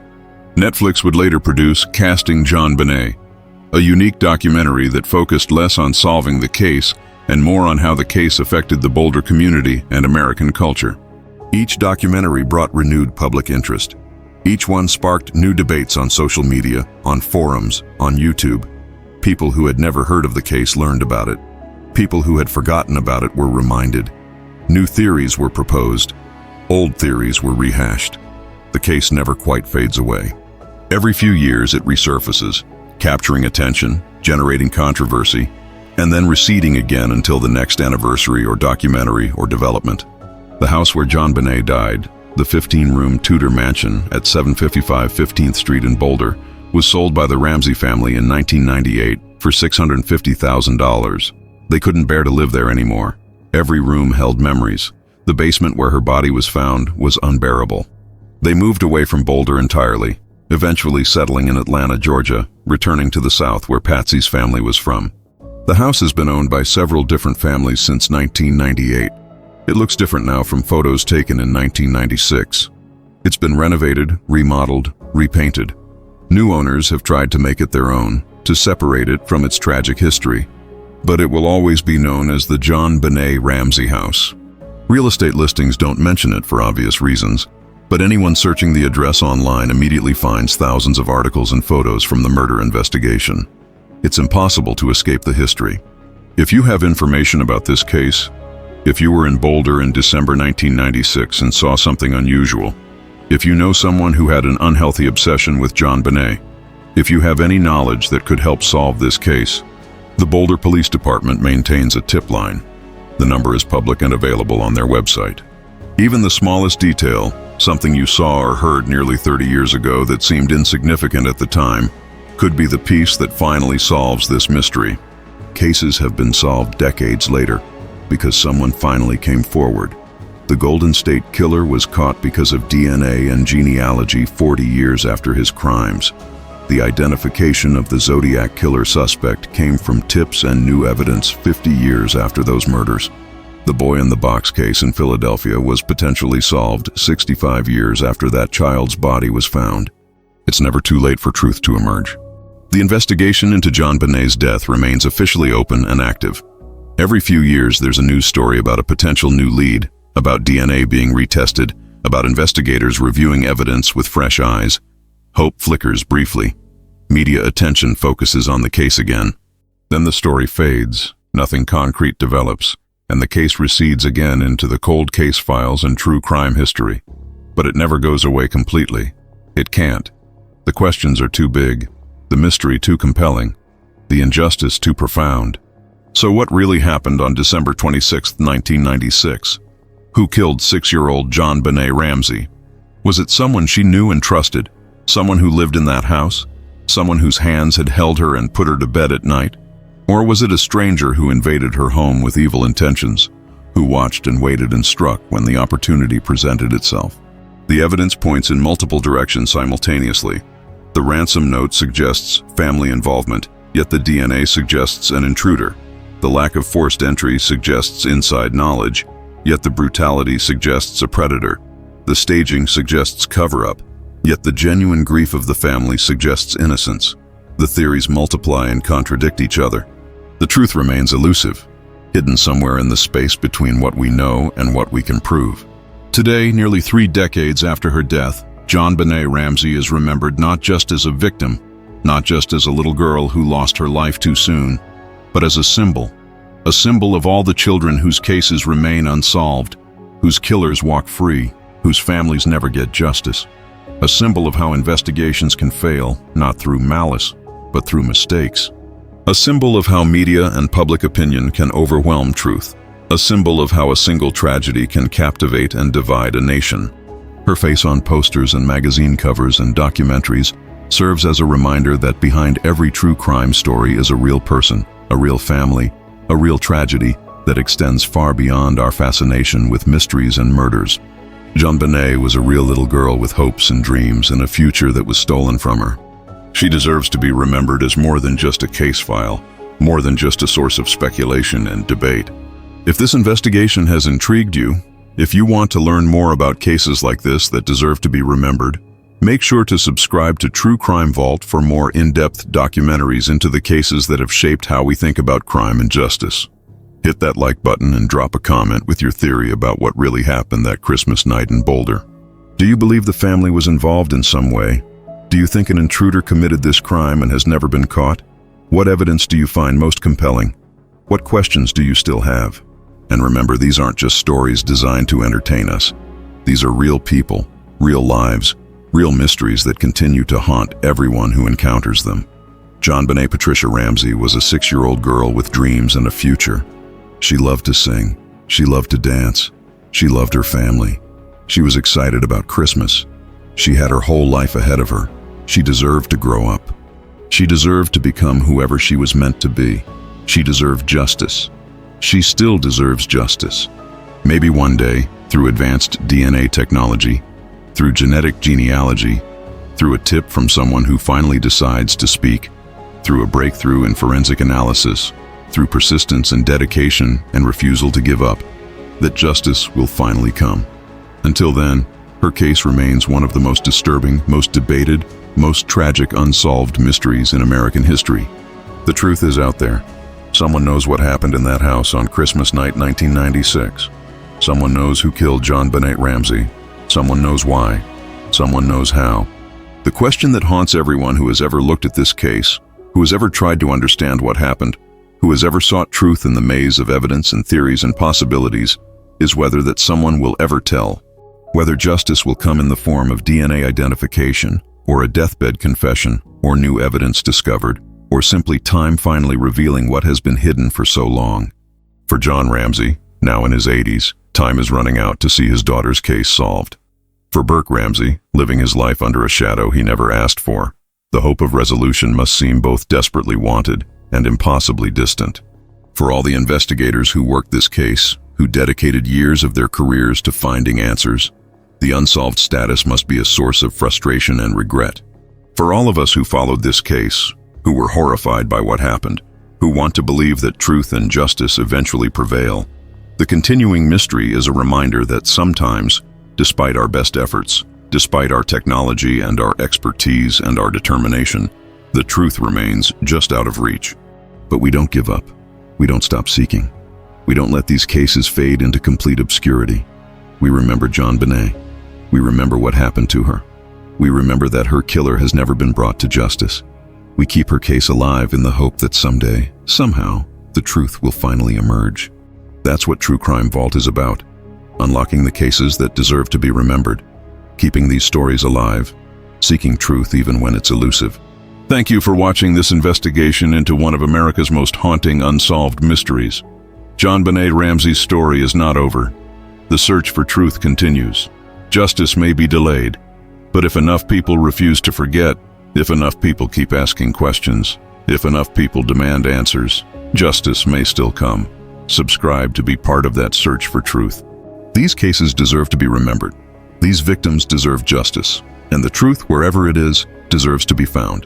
Netflix would later produce Casting JonBenét, a unique documentary that focused less on solving the case and more on how the case affected the Boulder community and American culture. Each documentary brought renewed public interest. Each one sparked new debates on social media, on forums, on YouTube. People who had never heard of the case learned about it. People who had forgotten about it were reminded. New theories were proposed. Old theories were rehashed. The case never quite fades away. Every few years it resurfaces, capturing attention, generating controversy, and then receding again until the next anniversary or documentary or development. The house where JonBenét died, the 15-room Tudor mansion at 755 15th Street in Boulder, was sold by the Ramsey family in 1998 for $650,000. They couldn't bear to live there anymore. Every room held memories. The basement where her body was found was unbearable. They moved away from Boulder entirely, eventually settling in Atlanta, Georgia, returning to the South where Patsy's family was from. The house has been owned by several different families since 1998. It looks different now from photos taken in 1996. It's been renovated, remodeled, repainted. New owners have tried to make it their own, to separate it from its tragic history. But it will always be known as the JonBenét Ramsey House. Real estate listings don't mention it for obvious reasons, but anyone searching the address online immediately finds thousands of articles and photos from the murder investigation. It's impossible to escape the history. If you have information about this case, if you were in Boulder in December 1996 and saw something unusual, if you know someone who had an unhealthy obsession with JonBenét, if you have any knowledge that could help solve this case, the Boulder Police Department maintains a tip line. The number is public and available on their website. Even the smallest detail, something you saw or heard nearly 30 years ago that seemed insignificant at the time, could be the piece that finally solves this mystery. Cases have been solved decades later because someone finally came forward. The Golden State Killer was caught because of DNA and genealogy 40 years after his crimes. The identification of the Zodiac killer suspect came from tips and new evidence 50 years after those murders. The boy in the box case in Philadelphia was potentially solved 65 years after that child's body was found. It's never too late for truth to emerge. The investigation into JonBenét's death remains officially open and active. Every few years there's a news story about a potential new lead, about DNA being retested, about investigators reviewing evidence with fresh eyes. Hope flickers briefly. Media attention focuses on the case again. Then the story fades, nothing concrete develops, and the case recedes again into the cold case files and true crime history. But it never goes away completely. It can't. The questions are too big, the mystery too compelling, the injustice too profound. So what really happened on December 26, 1996? Who killed 6-year-old JonBenét Ramsey? Was it someone she knew and trusted? Someone who lived in that house? Someone whose hands had held her and put her to bed at night? Or was it a stranger who invaded her home with evil intentions, who watched and waited and struck when the opportunity presented itself? The evidence points in multiple directions simultaneously. The ransom note suggests family involvement, yet the DNA suggests an intruder. The lack of forced entry suggests inside knowledge, yet the brutality suggests a predator. The staging suggests cover-up, yet the genuine grief of the family suggests innocence. The theories multiply and contradict each other. The truth remains elusive, hidden somewhere in the space between what we know and what we can prove. Today, nearly 3 decades after her death, JonBenét Ramsey is remembered not just as a victim, not just as a little girl who lost her life too soon, but as a symbol of all the children whose cases remain unsolved, whose killers walk free, whose families never get justice. A symbol of how investigations can fail, not through malice, but through mistakes. A symbol of how media and public opinion can overwhelm truth. A symbol of how a single tragedy can captivate and divide a nation. Her face on posters and magazine covers and documentaries serves as a reminder that behind every true crime story is a real person, a real family, a real tragedy that extends far beyond our fascination with mysteries and murders. JonBenét was a real little girl with hopes and dreams and a future that was stolen from her. She deserves to be remembered as more than just a case file, more than just a source of speculation and debate. If this investigation has intrigued you, if you want to learn more about cases like this that deserve to be remembered, make sure to subscribe to True Crime Vault for more in-depth documentaries into the cases that have shaped how we think about crime and justice. Hit that like button and drop a comment with your theory about what really happened that Christmas night in Boulder. Do you believe the family was involved in some way? Do you think an intruder committed this crime and has never been caught? What evidence do you find most compelling? What questions do you still have? And remember, these aren't just stories designed to entertain us. These are real people, real lives, real mysteries that continue to haunt everyone who encounters them. JonBenét Patricia Ramsey was a 6-year-old girl with dreams and a future. She loved to sing. She loved to dance. She loved her family. She was excited about Christmas. She had her whole life ahead of her. She deserved to grow up. She deserved to become whoever she was meant to be. She deserved justice. She still deserves justice. Maybe one day, through advanced DNA technology, through genetic genealogy, through a tip from someone who finally decides to speak, through a breakthrough in forensic analysis, through persistence and dedication and refusal to give up, that justice will finally come. Until then, her case remains one of the most disturbing, most debated, most tragic unsolved mysteries in American history. The truth is out there. Someone knows what happened in that house on Christmas night 1996. Someone knows who killed JonBenét Ramsey. Someone knows why. Someone knows how. The question that haunts everyone who has ever looked at this case, who has ever tried to understand what happened, who has ever sought truth in the maze of evidence and theories and possibilities, is whether that someone will ever tell. Whether justice will come in the form of DNA identification, or a deathbed confession, or new evidence discovered, or simply time finally revealing what has been hidden for so long. For John Ramsey, now in his 80s, time is running out to see his daughter's case solved. For Burke Ramsey, living his life under a shadow he never asked for, the hope of resolution must seem both desperately wanted and impossibly distant. For all the investigators who worked this case, who dedicated years of their careers to finding answers, the unsolved status must be a source of frustration and regret. For all of us who followed this case, who were horrified by what happened, who want to believe that truth and justice eventually prevail, the continuing mystery is a reminder that sometimes, despite our best efforts, despite our technology and our expertise and our determination, the truth remains just out of reach. But we don't give up. We don't stop seeking. We don't let these cases fade into complete obscurity. We remember JonBenét. We remember what happened to her. We remember that her killer has never been brought to justice. We keep her case alive in the hope that someday, somehow, the truth will finally emerge. That's what True Crime Vault is about. Unlocking the cases that deserve to be remembered. Keeping these stories alive. Seeking truth even when it's elusive. Thank you for watching this investigation into one of America's most haunting unsolved mysteries. JonBenét Ramsey's story is not over. The search for truth continues. Justice may be delayed, but if enough people refuse to forget, if enough people keep asking questions, if enough people demand answers, justice may still come. Subscribe to be part of that search for truth. These cases deserve to be remembered. These victims deserve justice, and the truth, wherever it is, deserves to be found.